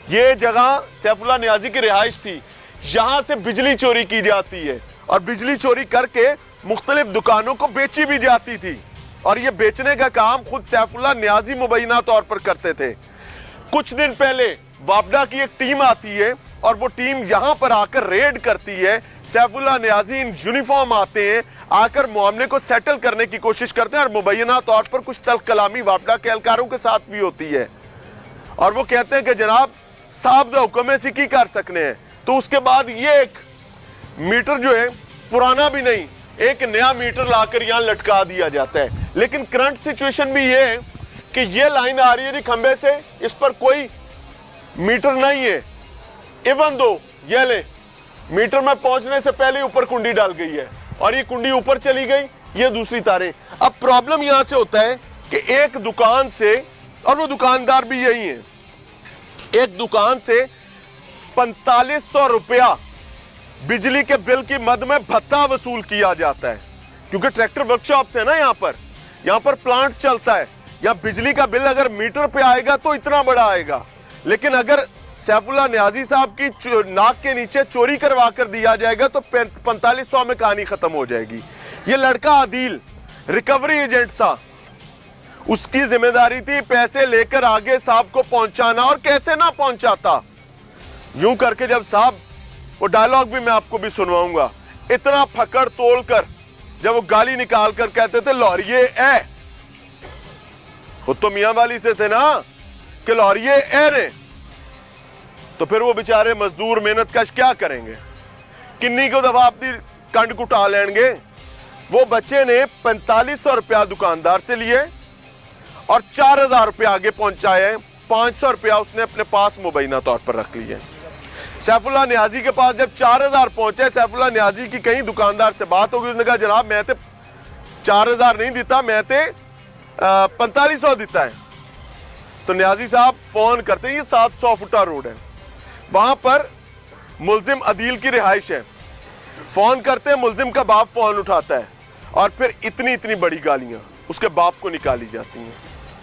ये जगह सैफुल्लाह नियाजी की रिहाइश थी। यहां से बिजली चोरी की जाती है और बिजली चोरी करके मुख्तलिफ दुकानों को बेची भी जाती थी और ये बेचने का काम खुद सैफुल्लाह नियाजी मुबैना तौर पर करते थे। कुछ दिन पहले वापडा की एक टीम आती है और वो टीम यहां पर आकर रेड करती है। सैफुल्लाह नियाजी इन यूनिफॉर्म आते हैं, आकर मामले को सेटल करने की कोशिश करते हैं और मुबैना तौर पर कुछ तल्ख कलामी वापडा के एहलकारों के साथ भी होती है और वो कहते हैं कि जनाब साहब दा हुक्म है की कर सकने हैं। तो उसके बाद ये एक मीटर जो है पुराना भी नहीं, एक नया मीटर लाकर यहां लटका दिया जाता है। लेकिन करंट सिचुएशन भी ये है कि ये लाइन आ रही है जी खंबे से, इस पर कोई मीटर नहीं है। इवन दो ये ले मीटर में पहुंचने से पहले ऊपर कुंडी डाल गई है और ये कुंडी ऊपर चली गई, ये दूसरी तारें। अब प्रॉब्लम यहां से होता है कि एक दुकान से, और वो दुकानदार भी यही है, एक दुकान से 4500 रुपया बिजली के बिल की मद में भत्ता वसूल किया जाता है, क्योंकि ट्रैक्टर वर्कशॉप से ना यहाँ पर प्लांट चलता है। यहाँ बिजली का बिल अगर मीटर पे आएगा तो इतना बड़ा आएगा, लेकिन अगर सैफुल्लाह नियाजी साहब की नाक के नीचे चोरी करवा कर दिया जाएगा तो 4500 में कहानी खत्म हो जाएगी। ये लड़का आदिल रिकवरी एजेंट था, उसकी जिम्मेदारी थी पैसे लेकर आगे साहब को पहुंचाना, और कैसे ना पहुंचाता। यूं करके जब साहब, वो डायलॉग भी मैं आपको भी सुनवाऊंगा, इतना फकड़ तोल कर जब वो गाली निकाल कर कहते थे लॉरिये ए, खुद तो मियां वाली से थे ना कि लॉरिये ए रे, तो फिर वो बेचारे मजदूर मेहनत कश क्या करेंगे, किन्नी को दफा अपनी कंड कुटा लेंगे। वो बच्चे ने 4500 रुपया दुकानदार से लिए और 4000 रुपया आगे पहुंचाए, 500 रुपया उसने अपने पास मुबैना तौर पर रख लिए। सैफुल्लाह नियाजी के पास जब 4000 पहुंचे, सैफुल्लाह नियाजी की कहीं दुकानदार से बात होगी, उसने कहा जनाब मैं तो 4000 नहीं देता, मैं तो 4500 देता है। तो नियाजी साहब फोन करते हैं, ये 700 फुटा रोड है, वहां पर मुलजिम अदील की रिहाइश है, फोन करते हैं, मुलजिम का बाप फोन उठाता है और फिर इतनी इतनी बड़ी गालियां उसके बाप को निकाली जाती हैं।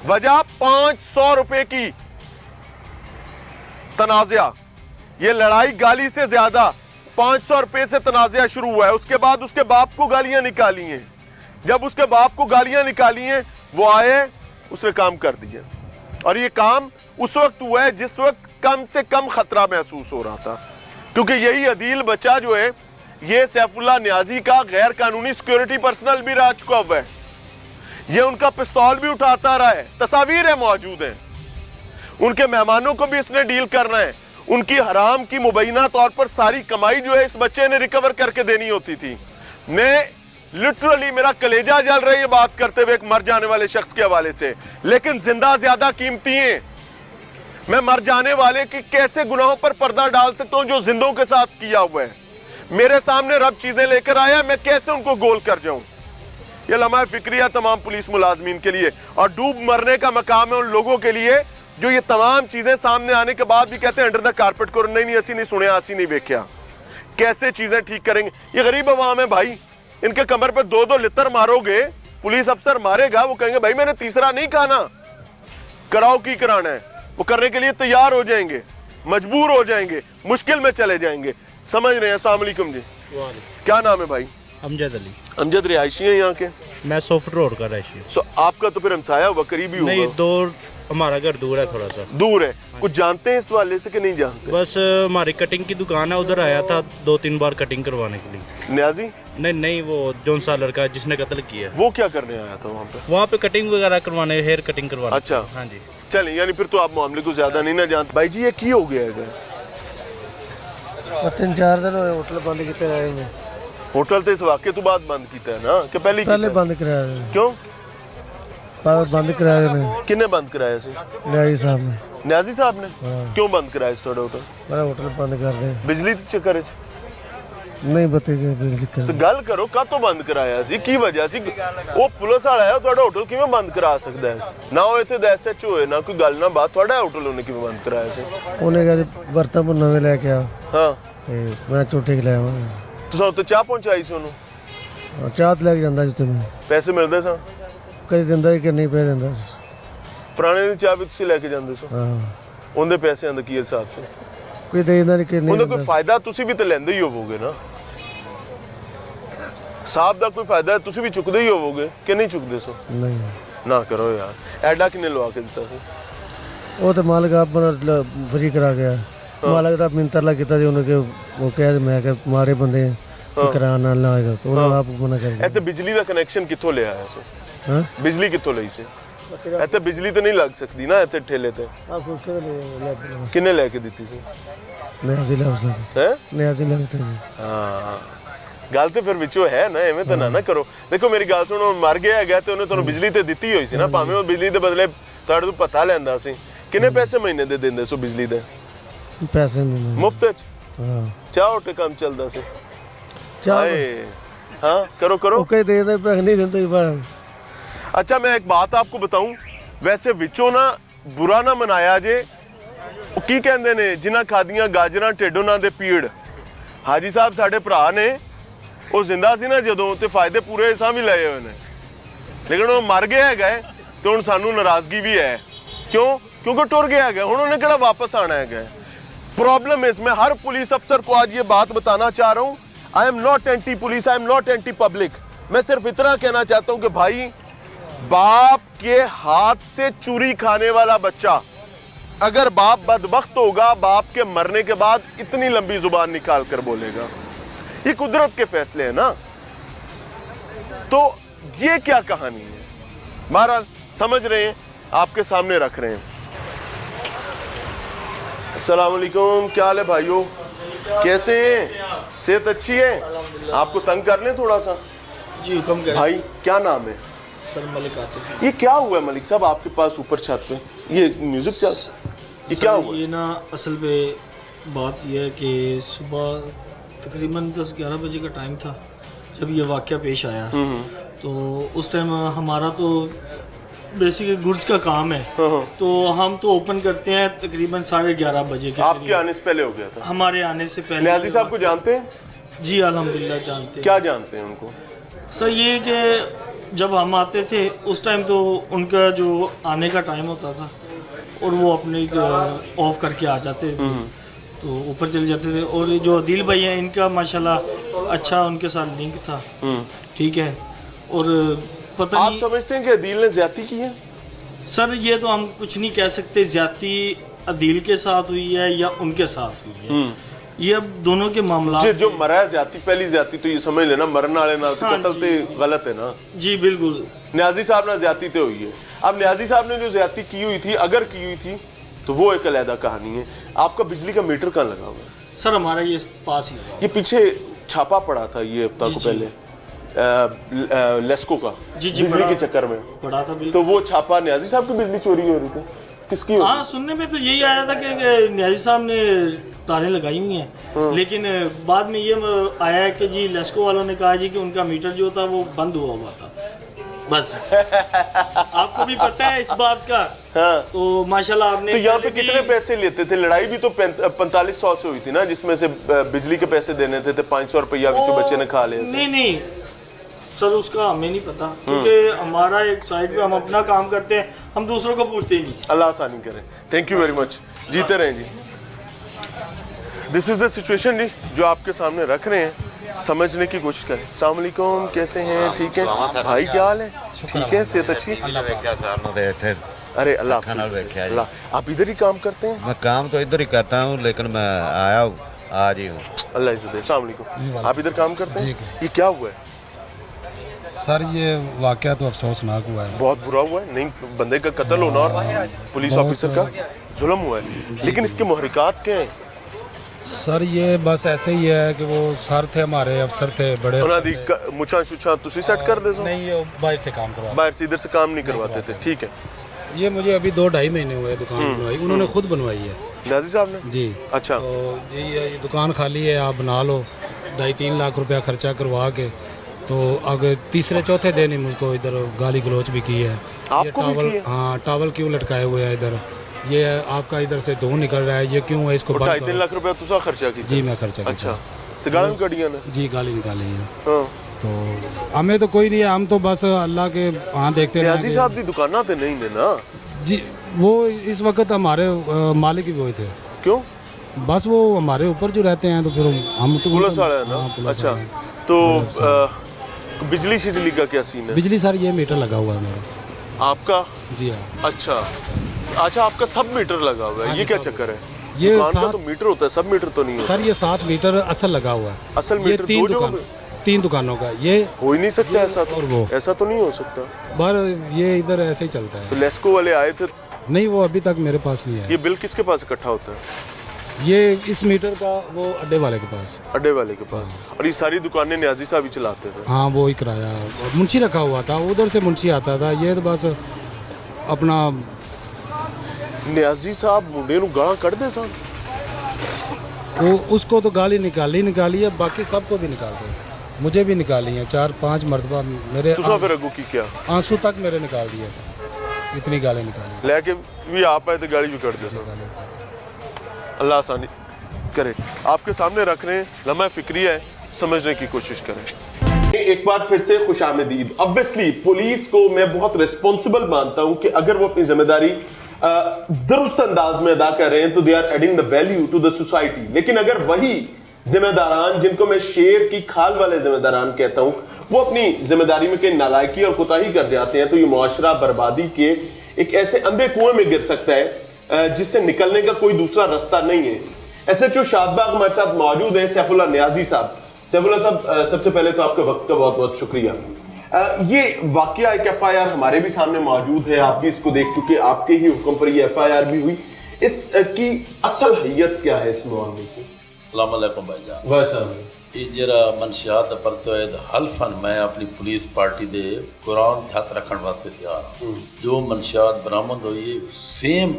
वजह 500 रुपए की तनाज़ा, ये लड़ाई गाली से ज्यादा 500 रुपए से तनाज़ा शुरू हुआ है। उसके बाद उसके बाप को गालियां निकाली हैं, जब उसके बाप को गालियां निकाली हैं वो आए, उसने काम कर दिया। और ये काम उस वक्त हुआ है जिस वक्त कम से कम खतरा महसूस हो रहा था, क्योंकि यही अदील बच्चा जो है ये सैफुल्लाह नियाजी का गैर कानूनी सिक्योरिटी पर्सनल भी रह चुका हुआ है, ये उनका पिस्तौल भी उठाता रहा है, तस्वीरें मौजूद हैं। उनके मेहमानों को भी इसने डील करना है, उनकी हराम की मुबैना तौर पर सारी कमाई जो है इस बच्चे ने रिकवर करके देनी होती थी। मैं लिटरली, मेरा कलेजा जल रहा है ये बात करते हुए एक मर जाने वाले शख्स के हवाले से, लेकिन जिंदा ज्यादा कीमती है। मैं मर जाने वाले की कैसे गुनाहों पर पर्दा डाल सकता हूं जो जिंदों के साथ किया हुआ है। मेरे सामने रब चीजें लेकर आया, मैं कैसे उनको गोल कर जाऊं। यह लम्हा फिक्रिया तमाम पुलिस मुलाजमीन के लिए, और डूब मरने का मकाम है उन लोगों के लिए जो ये तमाम चीजें सामने आने के बाद भी कहते हैं अंडर द कारपेट करो, नहीं असी नहीं सुने, असी नहीं देखा, कैसे चीजें ठीक करेंगे। ये गरीब अवाम है भाई, इनके कमर पे 2-2 लितर मारोगे, पुलिस अफसर मारेगा, वो कहेंगे भाई मैंने तीसरा नहीं खाना, कराओ की कराना है, वो करने के लिए तैयार हो जाएंगे। मजबूर हो जाएंगे, मुश्किल में चले जाएंगे। समझ रहे हैं? अस्सलाम वालेकुम जी, क्या नाम है भाई? अमजद अली। अमजद रिहायशी है यहाँ के? मैं सोफट रोड का रहायशी हूँ। सो आपका तो फिर हमसाया हुआ, करीबी नहीं, होगा। दूर, हमारा घर दूर है थोड़ा सा। दूर है, कुछ जानते हैं इस वाले से कि नहीं जानते? बस हमारी कटिंग की दुकान है, उधर आया था 2-3 बार कटिंग करवाने के लिए। न्याजी? नहीं, वो जॉन सा लड़का जिसने कत्ल किया है, वो क्या करने आया था वहाँ पे? वहाँ पे कटिंग वगैरह करवाने, हेयर कटिंग करवाने। अच्छा। हाँ जी। चलें, यानी फिर तो आप मामले को ज्यादा नहीं ना जानते। भाई जी ये की हो गया है? 3-4 दिन होए होटल बंद किते रहे ने। होटल तो इस वाक़े तो बाद बंद किया है ना कि पहले पहले कीता? बंद कराया ने। क्यों? बंद कराया ने किन्ने बंद कराया सी? न्याजी साहब ने। न्याजी साहब ने? हाँ। क्यों बंद कराया इस होटल? बड़ा होटल बंद कर दे। बिजली के चक्कर च? नहीं बते जी बिजली कर तो गल करो का तो बंद कराया सी, की वजह सी? वो पुलिस वाला है, ਤੁਹਾਡਾ होटल किवें बंद करा सकता है? ना वो इत्थे दा SHO होए ना कोई गल ना बात, ਤੁਹਾਡਾ होटल ਉਹਨੇ ਕਿਵੇਂ ਬੰਦ ਕਰਾਇਆ ਸੀ? ਉਹਨੇ ਕਿਹਾ ਜੀ ਬਰਤਨ ਨੂੰ ਨਵੇਂ ਲੈ ਕੇ ਆ ਹਾਂ ਤੇ ਮੈਂ ਝੂਠੇ ਲੈ ਆਵਾਂ। ਤੁਸੀਂ ਉੱਤੇ ਚਾਹ ਪਹੁੰਚਾਈ ਸੀ ਉਹਨੂੰ? ਚਾਹ ਤੇ ਲੈ ਕੇ ਜਾਂਦਾ ਜਿੱਤੇ ਮੈਂ। ਪੈਸੇ ਮਿਲਦੇ ਸਨ? ਕਦੇ ਦਿੰਦਾ ਕਿ ਨਹੀਂ ਪੈ ਦਿੰਦਾ ਸੀ। ਪੁਰਾਣੇ ਦੀ ਚਾਹ ਵੀ ਤੁਸੀਂ ਲੈ ਕੇ ਜਾਂਦੇ ਸੋ? ਹਾਂ ਉਹਦੇ ਪੈਸਿਆਂ ਦਾ ਕੀ ਹਿਸਾਬ ਸੀ? ਕੋਈ ਦੇ ਦਿੰਦਾ ਕਿ ਨਹੀਂ ਉਹਦਾ ਦਿੰਦਾ ਕੋਈ ਸੀ। ਫਾਇਦਾ ਤੁਸੀਂ ਵੀ ਤਾਂ ਲੈਂਦੇ ਹੀ ਹੋਵੋਗੇ ਨਾ? ਸਾਹਿਬ ਦਾ ਕੋਈ ਫਾਇਦਾ ਤੁਸੀਂ ਵੀ ਚੁੱਕਦੇ ਹੀ ਹੋਵੋਗੇ ਕਿ ਨਹੀਂ ਚੁੱਕਦੇ ਸੋ? ਨਹੀਂ ਨਾ ਕਰੋ ਯਾਰ। ਐਡਾ ਕਿੰਨੇ ਲਵਾ ਕੇ ਦਿੱਤਾ ਸੀ? ਉਹ ਤੇ ਮਾਲਕ ਆਪ ਬਣਾ ਫਰੀ ਕਰਾ ਗਿਆ। ਮਾਲਕ ਦਾ ਮਿੰਤਰਲਾ ਕੀਤਾ ਜੀ ਉਹਨੇ ਕਿ ਉਹ ਕਹਿ ਮੈਂ ਕਿ ਮਾਰੇ ਬੰਦੇ ਤੇ ਕਰਾਨ ਨਾਲ ਲਾਏਗਾ ਉਹਨੇ ਆਪ ਮਨਾ ਕਰ ਗਿਆ। ਇੱਥੇ ਬਿਜਲੀ ਦਾ ਕਨੈਕਸ਼ਨ ਕਿੱਥੋਂ ਲਿਆ ਆਇਆ ਸੋ? ਹਾਂ ਬਿਜਲੀ ਕਿੱਥੋਂ ਲਈ ਸੀ? ਇੱਥੇ ਬਿਜਲੀ ਤਾਂ ਨਹੀਂ ਲੱਗ ਸਕਦੀ ਨਾ ਇੱਥੇ ਠੇਲੇ ਤੇ? ਆ ਫੁੱਕੇ ਲੈ ਕਿੰਨੇ ਲੈ ਕੇ ਦਿੱਤੀ ਸੀ? ਨਿਆਜ਼ੀ ਲੈ ਉਸਨੇ ਹੈ? ਨਿਆਜ਼ੀ ਲੈ ਦਿੱਤੀ ਸੀ। ਹਾਂ ਗੱਲ ਤੇ ਫਿਰ ਵਿੱਚੋਂ ਹੈ ਨਾ, ਐਵੇਂ ਤਾਂ ਨਾ ਕਰੋ। ਦੇਖੋ ਮੇਰੀ ਗੱਲ ਸੁਣੋ, ਮਰ ਗਿਆ ਹੈਗਾ ਤੇ ਉਹਨੇ ਤੁਹਾਨੂੰ ਬਿਜਲੀ ਤੇ ਦਿੱਤੀ ਹੋਈ ਸੀ ਨਾ, ਭਾਵੇਂ ਉਹ ਬਿਜਲੀ ਦੇ ਬਦਲੇ ਤੁਹਾਡੇ ਤੋਂ ਪਤਾ ਲੈਂਦਾ ਸੀ। ਕਿੰਨੇ ਪੈਸੇ ਮਹੀਨੇ ਦੇ ਦਿੰਦੇ ਸੋ ਬਿਜਲੀ ਦੇ? ਪੈਸੇ ਨਹੀਂ ਮੁਫਤ ਚ? ਹਾਂ ਚਾਹ ਉੱਤੇ ਕੰਮ ਚੱਲਦਾ ਸੀ? ਚਾਹ ਹਾਏ हाँ करो करो। ओके दे दे पैसे नहीं देते पर। अच्छा मैं एक बात आपको बताऊं, वैसे विचों ना बुरा ना मनाया जे, की कहंदे ने जिन्हां खादियां गाजरां ढिड्ड उन्हां दे पीड़। हाजी साहब साडे भरा ने, वो जिंदा सी ना जदों ते फायदे पूरे सां भी लए हुए ने, लेकिन वो मर गया हैगा ते हुण सानू नाराजगी भी है। क्यों? क्योंकि टुर गया हैगा, हुण उन्हें किहड़ा वापस आना हैगा। प्रॉब्लम इज, मैं हर पुलिस अफसर को आज ये बात बताना चाह रहा हूँ, I am not anti police, I am not anti public. मैं सिर्फ इतना कहना चाहता हूं कि भाई बाप के हाथ से चूरी खाने वाला बच्चा, अगर बाप बदबख्त होगा, बाप के मरने के बाद इतनी लंबी जुबान निकाल कर बोलेगा। ये कुदरत के फैसले हैं ना, तो ये क्या कहानी है? बहरहाल समझ रहे हैं, आपके सामने रख रहे हैं। अस्सलाम वालेकुम, क्या हाल है भाइयों, कैसे हैं? सेहत अच्छी है? आपको तंग कर लें थोड़ा सा? जी कम कर भाई क्या नाम है? सर मलिक आतिफ। ये क्या हुआ है मलिक साहब आपके पास ऊपर छत पे ये म्यूजिक चल, ये क्या हुआ? ये ना असल पे बात यह है कि सुबह तकरीबन 10-11 बजे का टाइम था जब ये वाक़या पेश आया। तो उस टाइम हमारा तो बेसिकली गुड्स का काम है, तो हम तो ओपन करते हैं तकरीबन 11:30 बजे के। आपके आने से पहले हो गया था? हमारे आने से पहले। न्याजी साहब को जानते हैं? जी अल्हम्दुलिल्लाह जानते हैं। क्या जानते हैं उनको? सर ये कि जब हम आते थे उस टाइम तो उनका जो आने का टाइम होता था और वो अपने ऑफ करके आ जाते थे, तो ऊपर चले जाते थे। और जो अदील भाई हैं इनका माशाल्लाह अच्छा उनके साथ लिंक था, ठीक है। और पता आप नहीं समझते हैं कि अदील ने ज्यादती की है? सर ये तो हम कुछ नहीं कह सकते, ज्यादती अदील के साथ हुई है या उनके साथ हुई है, ये अब दोनों के मामला। जो मरा है ज्यादती, पहली ज्यादती तो ये समझ लेना मरने वाले नाल तो हाँ कत्ल ते गलत है ना। जी बिल्कुल। न्याजी साहब ने ज्यादती तो हुई है। अब न्याजी साहब ने जो ज्यादती की हुई थी, अगर की हुई थी तो वो एक अलग कहानी है। आपका बिजली का मीटर कहाँ लगा हुआ है? सर हमारा ये पास ही है। ये पीछे छापा पड़ा था ये हफ्ता को पहले लेस्को का, जी बिजली के चक्कर में पड़ा था। तो वो छापा न्याजी साहब की बिजली चोरी हो रही थी, किसकी? हाँ सुनने में तो यही आया था कि न्याजी साहब ने तारें लगाई हुई हैं, लेकिन बाद में ये आया है कि जी लेस्को वालों ने कहा जी कि उनका मीटर जो था वो बंद हुआ था। बस आपको भी पता है इस बात का। हाँ। तो माशाल्लाह आपने तो यहाँ पे कितने पैसे लेते थे? लड़ाई भी तो 4500 से हुई थी ना, जिसमें से बिजली के पैसे देने थे 500 रुपया जो बच्चे ने खा लिया। नहीं सर उसका हमें नहीं पता, क्योंकि हमारा एक साइड पे हम अपना काम करते हैं, हम दूसरों को पूछते ही नहीं। अल्लाह आसानी करे। थैंक यू वेरी मच, जीते रहें जी। दिस इज़ द सिचुएशन जी जो आपके सामने रख रहे हैं, समझने की कोशिश करें। अस्सलाम वालेकुम, कैसे हैं? ठीक है भाई, क्या हाल है? ठीक है, सेहत अच्छी? अरे अल्लाह अल्लाह। आप इधर ही काम करते हैं? मैं काम तो इधर ही करता हूँ, लेकिन मैं आया हूँ आज ही हूँ। अल्लाह इज़्ज़त दे। अस्सलाम वालेकुम। आप इधर काम करते हैं? ये क्या हुआ है सर? ये वाकया तो अफसोसनाक हुआ है, बहुत बुरा हुआ है। नहीं, बंदे का कत्ल होना और पुलिस ऑफिसर का जुल्म हुआ है, लेकिन इसके मुहर्रिकात क्या हैं? सर ये बस ऐसे ही है कि वो सर थे, हमारे अफसर थे, बड़े अफसर थे। मुछा शुछा तुसी सेट कर दे सो? नहीं, ये बाहर से काम करवा, बाहर से, इधर से काम नहीं करवाते थे। ठीक है। ये मुझे अभी 2-2.5 महीने हुए दुकान बनवाई, उन्होंने खुद बनवाई है, नाजी साहब ने जी। अच्छा, तो ये दुकान खाली है, आप बना लो, 2.5-3 लाख रुपया खर्चा करवा के। तो अगर तीसरे चौथे दिन ही मुझको इधर गाली गलोच भी की है। ये टावल, हाँ टावल क्यों लटकाए हुए हैं इधर, ये आपका इधर से धुआं निकल रहा है, ये क्यों है, इसको 2.5-3 लाख रुपया तुसा खर्चा की? जी मैं खर्चा। अच्छा, तो गाली कड़ियां ने? जी गाली निकाली है। हाँ। तो हमें तो कोई नहीं है, हम तो बस अल्लाह के वहाँ देखते हैं। न्याजी साहब की दुकाना तो नहीं ने ना जी, वो इस वक्त हमारे मालिक ही वो थे। क्यों? बस वो हमारे ऊपर जो रहते हैं, तो फिर हम तो पुलिस वाले हैं ना। अच्छा, तो बिजली शिजली का क्या सीन है? बिजली सर ये मीटर लगा हुआ है मेरा। आपका? जी हाँ। अच्छा अच्छा, आपका सब मीटर लगा हुआ है? ये क्या चक्कर है? ये दुकान का तो मीटर होता है, सब मीटर तो नहीं है सर। ये 7 मीटर असल लगा हुआ है। असल मीटर 3 दुकानों का। ये हो ही नहीं सकता ऐसा तो, और वो ऐसा तो नहीं हो सकता। पर ये इधर ऐसे ही चलता है। तो लेस्को वाले आए थे? नहीं, वो अभी तक मेरे पास नहीं है। ये बिल किसके पास इकट्ठा होता है? ये इस मीटर का वो अड्डे वाले के पास। अड्डे वाले के पास। और ये सारी दुकानें न्याजी साहब ही चलाते थे? हाँ, वो ही किराया, मुंशी रखा हुआ था, उधर से मुंशी आता था। ये तो बस अपना न्याजी साहब मुंडे नूं गां कढ़दे सन? वो उसको तो गाली निकाली है, बाकी सबको भी निकालते हैं, मुझे भी निकाली है 4-5 मरतबा। मेरे तुसा फिर अगू की क्या? आंसू तक मेरे निकाल दिए, इतनी गाली निकाली। लेके भी आप आए तो गाली भी कर दे सन। अल्लाह आसानी करे। आपके सामने रख रहे हैं, लम्हा फिक्रिया है, समझने की कोशिश करें। एक बार फिर से खुशामदीद। ऑब्वियसली पुलिस को मैं बहुत रिस्पॉन्सिबल मानता हूं कि अगर वो अपनी जिम्मेदारी दुरुस्त अंदाज में अदा कर रहे हैं तो they are adding the value to the society. लेकिन अगर वही जिम्मेदारान, जिनको मैं शेर की खाल वाले जिम्मेदारान कहता हूं, वो अपनी जिम्मेदारी में कहीं नालायकी और कोताही कर जाते हैं, तो ये मुआशरा बर्बादी के एक ऐसे अंधे कुएं में गिर सकता है जिससे निकलने का कोई दूसरा रास्ता नहीं है। SHO शादबाग हमारे साथ मौजूद है, सैफुल्लाह न्याजी साहब। सैफुल्लाह साहब, सबसे पहले तो आपके वक्त का बहुत बहुत शुक्रिया। ये वाकया एक FIR हमारे भी सामने मौजूद है, आप भी इसको देख चुके, आपके ही हुक्म पर ये FIR भी हुई। इसकी असल हैयत क्या है इस मामले की? अस्सलाम वालेकुम भाईजान। वाह, ये जरा मनशियात परतो है हल्फन मैं अपनी पुलिस पार्टी दे कुरान हथ रखने वास्ते तैयार हूँ। जो मनशियात बरामद हुई है सेम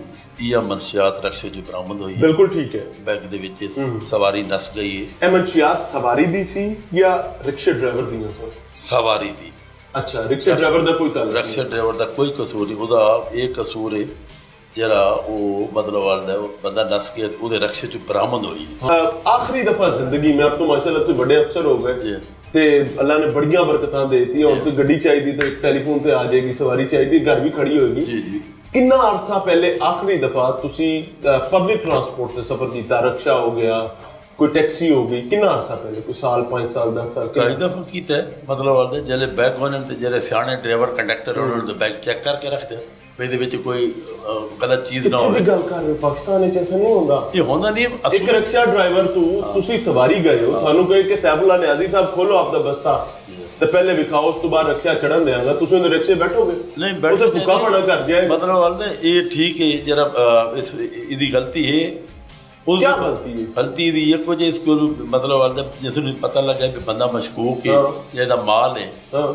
या मनशियात रक्शे जो बरामद हुई है, बिल्कुल ठीक है। बैग दे विच सवारी नस गई है। ਇਹ मनशियात सवारी दी सी या रिक्शे ड्राइवर दी? सवारी दी। अच्छा, रिक्शे ड्राइवर दा कोई ताल्लुक? रिक्शे ड्राइवर दा कोई कसूर नहीं, ਉਹਦਾ ਇਹ ਕਸੂਰ ਹੈ जरा वो मतलब वाला बंदा नस के ਉਹਦੇ रक्शे ਚ बरामद हुई है। आखिरी दफा जिंदगी में अब तो माशाल्लाह से बड़े अफसर हो गए ते अल्लाह ने बड़ियां बरकतां देती हैं। और तो गड्डी चाहिए तो एक टेलीफोन पे आ जाएगी, सवारी चाहिए घर भी खड़ी होगी। जी जी। कितना अरसा पहले आखिरी दफा तुसी पब्लिक ट्रांसपोर्ट से सफर कीता? रक्षा हो गया, कोई टैक्सी हो गई, कितना अरसा पहले? कोई साल, 5 साल, 10 साल? कई दफा कीता है। मतलब वाले जेले बैग होने ते जेले सियाने ड्राइवर कंडक्टर उन्होंने तो बैग चेक करके रखते हैं ਇਹਦੇ ਵਿੱਚ ਕੋਈ ਗਲਤ ਚੀਜ਼ ਨਾ ਹੋਵੇ। ਗੱਲ ਕਰ ਰਹੇ ਪਾਕਿਸਤਾਨ ਵਿੱਚ ਐਸਾ ਨਹੀਂ ਹੁੰਦਾ। ਇਹ ਹੁੰਦਾ ਨਹੀਂ। ਇੱਕ ਰਿਕਸ਼ਾ ਡਰਾਈਵਰ ਤੁਸੀਂ ਸਵਾਰੀ ਗਏ ਹੋ, ਤੁਹਾਨੂੰ ਕਹੇ ਕਿ ਸੈਫੁल्लाह ਨਿਆਜ਼ੀ ਸਾਹਿਬ ਖੋਲੋ ਆਪਦਾ ਬਸਤਾ ਤੇ ਪਹਿਲੇ ਵਿਖਾਓ, ਉਸ ਤੋਂ ਬਾਅਦ ਰਿਕਸ਼ਾ ਚੜਨ ਦੇਵਾਂਗਾ, ਤੁਸੀਂ ਉਹਦੇ ਰਿਕਸ਼ੇ ਬੈਠੋਗੇ? ਨਹੀਂ ਬੈਠੋ, ਭੁੱਖਾ ਹੋਣਾ ਕਰ ਜਾਏ। ਮਤਲਬ ਵਾਲੇ ਇਹ ਠੀਕ ਹੈ, ਜਰਾ ਇਹਦੀ ਗਲਤੀ ਹੈ। क्या गलती है? गलती दी ये कुछ इसको मतलब वाले जैसे पता लगा कि बंदा मशकूक है या माल है,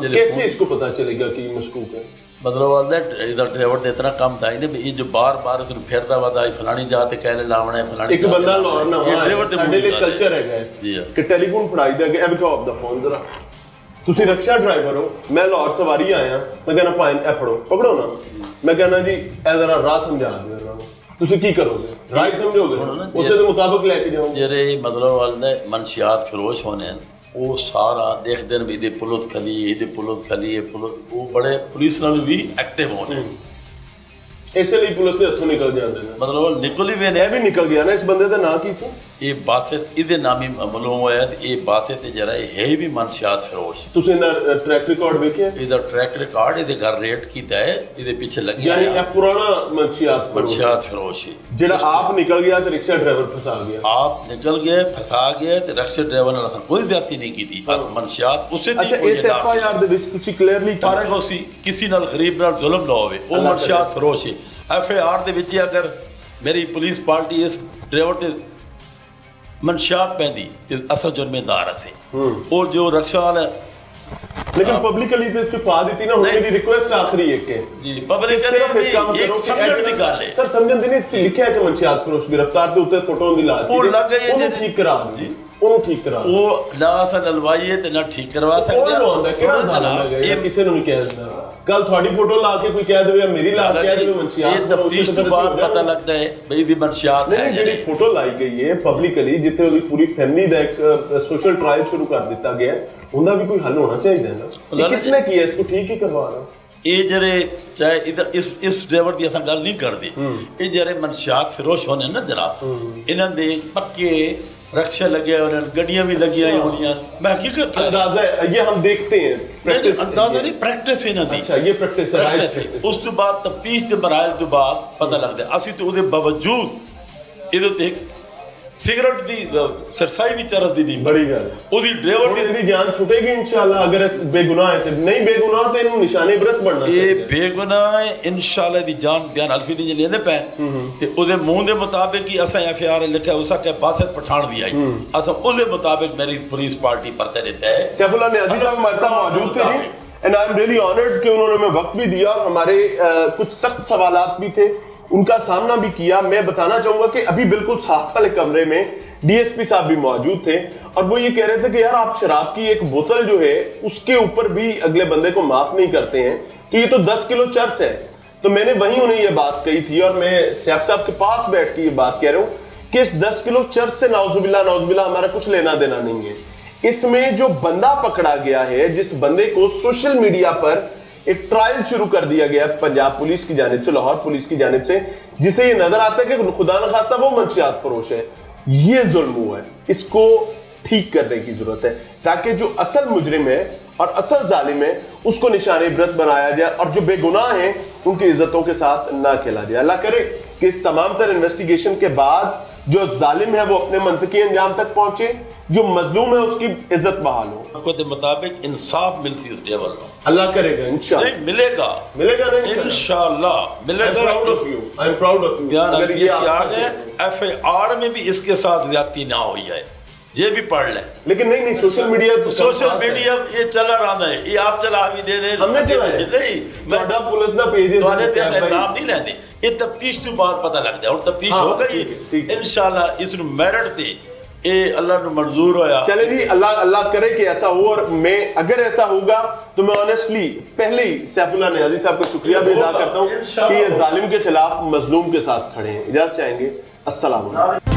कैसे इसको पता चलेगा कि मशकूक है? मतलब वाले इधर ड्राइवर दे इतना काम था नहीं, ये जो बार इसने फिरता वादा फलानी जाते कहले लावना है फलानी। एक बंदा लाहौर ना ड्राइवर दे साडे लिए कल्चर है कि टेलीफोन फड़ाई दे के अब ऑफ द फोन जरा ਤੁਸੀਂ ਰਿਕਸ਼ਾ ਡਰਾਈਵਰ ਹੋ, ਮੈਂ ਲਾਹੌਰ ਸਵਾਰੀ ਆਇਆ, ਮੈਂ ਕਹਿੰਦਾ ਭਾਈ ਇਹ ਪਕੜੋ ਨਾ, ਮੈਂ ਕਹਿੰਦਾ ਜੀ ਇਹ ਜ਼ਰਾ ਰਾਹ ਸਮਝਾ ਦਿਓ ਇਹਨਾਂ ਨੂੰ, ਤੁਸੀਂ ਕੀ ਕਰੋਗੇ? ਰਾਹ ਸਮਝੋਗੇ, ਉਸੇ ਦੇ ਮੁਤਾਬਕ ਲੈ ਕੇ ਜਾਓਗੇ। ਜਿਹੜੇ ਮਤਲਬ ਵਾਲੇ ਮਨਸ਼ਿਆਤ ਫਰੋਸ਼ ਹੋਣੇ ਉਹ ਸਾਰਾ ਦੇਖਦੇ ਨੇ ਵੀ ਇਹਦੇ ਪੁਲਿਸ ਖਲੀ ਹੈ, ਇਹਦੇ ਪੁਲਿਸ ਖਲੀ ਹੈ, ਉਹ ਬੜੇ ਪੁਲਿਸ ਨਾਲ ਵੀ ਐਕਟਿਵ ਹੋਣੇ इसलिए पुलिस ने हथों निकल जाते हैं मतलब निकल ही वे ਇਹ ਵੀ ਨਿਕਲ ਗਿਆ ਨਾ ਇਸ ਬੰਦੇ ਦਾ ਨਾਂ ਕੀ ਸੀ ਇਹ ਬਾਸਿਤ ਇਹਦੇ ਨਾਮ ਹੀ ਮਲੂਮ ਹੋਇਆ ਤੇ ਇਹ ਬਾਸਿਤ ਜਿਹੜਾ ਇਹ ਹੈ ਵੀ ਮਨਸ਼ਿਆਤ ਫਿਰੋਸ਼ ਤੁਸੀਂ ਇਹਦਾ ਟਰੈਕ ਰਿਕਾਰਡ ਵੇਖਿਆ ਇਹਦਾ ਟਰੈਕ ਰਿਕਾਰਡ ਇਹਦੇ ਘਰ ਰੇਟ ਕੀਤਾ ਹੈ ਇਹਦੇ ਪਿੱਛੇ ਲੱਗਿਆ ਯਾਨੀ ਇਹ ਪੁਰਾਣਾ ਮਨਸ਼ਿਆਤ ਫਿਰੋਸ਼ ਹੈ ਜਿਹੜਾ ਆਪ ਨਿਕਲ ਗਿਆ ਤੇ ਰਿਕਸ਼ਾ ਡਰਾਈਵਰ ਫਸਾ ਗਿਆ ਆਪ ਨਿਕਲ ਗਏ ਫਸਾ ਗਏ ਤੇ ਰਿਕਸ਼ਾ ਡਰਾਈਵਰ ਨਾਲ ਕੋਈ ਜ਼ਿਆਦਤੀ ਨਹੀਂ ਕੀਤੀ ਬਸ ਮਨਸ਼ਿਆਤ ਉਸੇ ਦੀ ਅੱਛਾ ਇਸ ਐਫਆਈਆਰ ਦੇ ਵਿੱਚ ਤੁਸੀਂ ਕਲੀਅਰਲੀ ਫਰਕ ਹੋਸੀ ਕਿਸੇ ਨਾਲ ਗਰੀਬ ਨਾਲ ਜ਼ੁਲਮ ਨਾ ਹੋਵੇ ਉਹ ਮਨਸ਼ਿਆਤ ਫਿਰੋਸ਼ ਹੈ ਐਫਆਈਆਰ ਦੇ ਵਿੱਚ ਅਗਰ ਮੇਰੀ ਪੁਲਿਸ ਪਾਰਟੀ ਇਸ ਡਰਾਈਵਰ ਤੇ मनशियात पैंदी असल जुर्मेदार से और जो रक्षा वाला लेकिन पब्लिकली तो छुपा दी ना मेरी रिक्वेस्ट आखिरी एक है जी पब्लिकली एक समझण दी गल है सर समझण दी नहीं लिखा है कि मनशियात फिरोश गिरफ्तार ते उत्ते फोटो दी ला वो लग गई है ठीक करा जी ਉਹਨੂੰ ਠੀਕ ਕਰਾ ਉਹ ਨਾ ਅਸਾਂ ਲਵਾਈਏ ਤੇ ਨਾ ਠੀਕ ਕਰਵਾ ਸਕਦੇ ਆ ਕਿਹੜਾ ਜ਼ਾਲਮ ਹੈ ਇਹ ਕਿਸੇ ਨੂੰ ਨਹੀਂ ਕਹਿ ਦਿੰਦਾ ਕੱਲ ਤੁਹਾਡੀ ਫੋਟੋ ਲਾ ਕੇ ਕੋਈ ਕਹਿ ਦੇਵੇ ਮੇਰੀ ਲਾ ਕੇ ਕਹਿ ਦੇਵੇ ਮਨਸ਼ਿਆਤ ਇਹ ਤਫਤੀਸ਼ ਤੋਂ ਬਾਅਦ ਪਤਾ ਲੱਗਦਾ ਹੈ ਬਈ ਦੀ ਮਨਸ਼ਿਆਤ ਹੈ ਜਿਹੜੀ ਫੋਟੋ ਲਾਈ ਗਈ ਹੈ ਪਬਲਿਕਲੀ ਜਿੱਥੇ ਉਹਦੀ ਪੂਰੀ ਫੈਮਿਲੀ ਦਾ ਇੱਕ ਸੋਸ਼ਲ ਟ੍ਰਾਇਲ ਸ਼ੁਰੂ ਕਰ ਦਿੱਤਾ ਗਿਆ ਉਹਦਾ ਵੀ ਕੋਈ ਹੱਲ ਹੋਣਾ ਚਾਹੀਦਾ ਨਾ ਕਿਸਨੇ ਕੀ ਹੈ ਇਸ ਨੂੰ ਠੀਕ ਹੀ ਕਰਵਾਣਾ ਇਹ ਜਿਹੜੇ ਚਾਹੇ ਇਸ ਡਰਾਈਵਰ ਦੀ ਅਸਾਂ ਗੱਲ ਨਹੀਂ ਕਰਦੇ ਇਹ ਜਿਹੜੇ ਮਨਸ਼ਿਆਤ ਫਿਰੋਸ਼ ਹੋਣੇ ਨਾ ਜਨਾਬ ਇਹਨਾਂ ਦੇ ਪੱਕੇ रक्षा लगे और गड्डियां भी लगी आई होनी मैं हकीकत अंदाजा है ये हम देखते हैं प्रैक्टिस अंदाजा नहीं प्रैक्टिस है ना दी अच्छा ये प्रैक्टिस है उस तो बाद तफ्तीश के मराहल तो बाद पता लगता है असि तो उहदे बावजूद इहदे ते सिगरेट दी सरसाई भी चरस दी नहीं बड़ी गल ओदी ड्राइवर दी जान छूटेगी इंशाल्लाह अगर बेगुनाह है ते नहीं बेगुनाह ते इनु निशाने इबरत बनना चाहिए ये बेगुनाह है इंशाल्लाह दी जान बयान हल्फी दी लेंदे पे ते ओदे मुंह दे मुताबिक ही असा एफआईआर लिखा उसा के बासित पठान दी आई असा ओदे मुताबिक मेरी पुलिस पार्टी पर्चा देता है सैफुल्लाह नियाज़ी साहब हमारे साथ मौजूद थे जी and I am really honoured कि उन्होंने हमें वक्त भी दिया और हमारे कुछ सख्त सवालात भी थे उनका सामना भी किया मैं बताना चाहूंगा कि अभी बिल्कुल साथ वाले कमरे में डीएसपी साहब भी मौजूद थे और वो ये कह रहे थे कि यार आप शराब की एक बोतल जो है उसके ऊपर भी अगले बंदे को माफ नहीं करते हैं तो ये तो 10 किलो चर्च है तो मैंने वहीं उन्हें ये बात कही थी और मैं सैफ साहब के पास बैठ के ये बात कह रहा हूं कि इस 10 किलो चर्च से नाउजुबिल्लाह हमारा कुछ लेना देना नहीं है इसमें जो बंदा पकड़ा गया है जिस बंदे को सोशल मीडिया पर एक ट्रायल शुरू कर दिया गया पंजाब पुलिस की जानिब से लाहौर पुलिस की जानिब से जिसे ये नजर आता है कि खुदा न खास्ता वो मंशियात फरोश है ये जुल्म हुआ है इसको ठीक करने की जरूरत है ताकि जो असल मुजरिम है और असल जालिम है उसको निशान इबरत बनाया जाए और जो बेगुनाह हैं उनकी इज्जतों के साथ ना खेला जाए अल्लाह करे कि इस तमाम तर इन्वेस्टिगेशन के बाद जो जालिम है वो अपने मंतकी अंजाम तक पहुंचे जो मजलूम है उसकी इज्जत बहाल हो को मुताबिक इंसाफ मिलती इस टेबल में अल्लाह करेगा इंशाल्लाह नहीं मिलेगा नहीं इंशाल्लाह मिलेगा I am proud of you अगर ये आ गए एफआईआर में भी इसके साथ ज्यादती ना हुई है ये भी पढ़ ले लेकिन नहीं सोशल मीडिया ये चला रहा है ये आप चला भी दे रहे हमने चलाया नहीं ਤੁਹਾਡਾ ਪੁਲਿਸ ਦਾ ਪੇਜ ਹੈ ਤੁਹਾਡੇ ਤੇ ਨਾਮ ਨਹੀਂ ਲੈਂਦੇ ਇਹ ਤਫਤੀਸ਼ ਤੋਂ ਬਾਅਦ ਪਤਾ ਲੱਗਦਾ ਹੁਣ ਤਫਤੀਸ਼ ਹੋ ਗਈ इंशाल्लाह इस ਨੂੰ ਮੈਰਿਟ ਤੇ ये अल्लाह को मंजूर होया चले जी अल्लाह करे कि ऐसा हो और मैं अगर ऐसा होगा तो मैं ऑनेस्टली पहले ही सैफुल्लाह नियाज़ी साहब का शुक्रिया भी अदा करता हूँ कि ये जालिम के खिलाफ मजलूम के साथ खड़े हैं इजाज़त चाहेंगे अस्सलाम वालेकुम।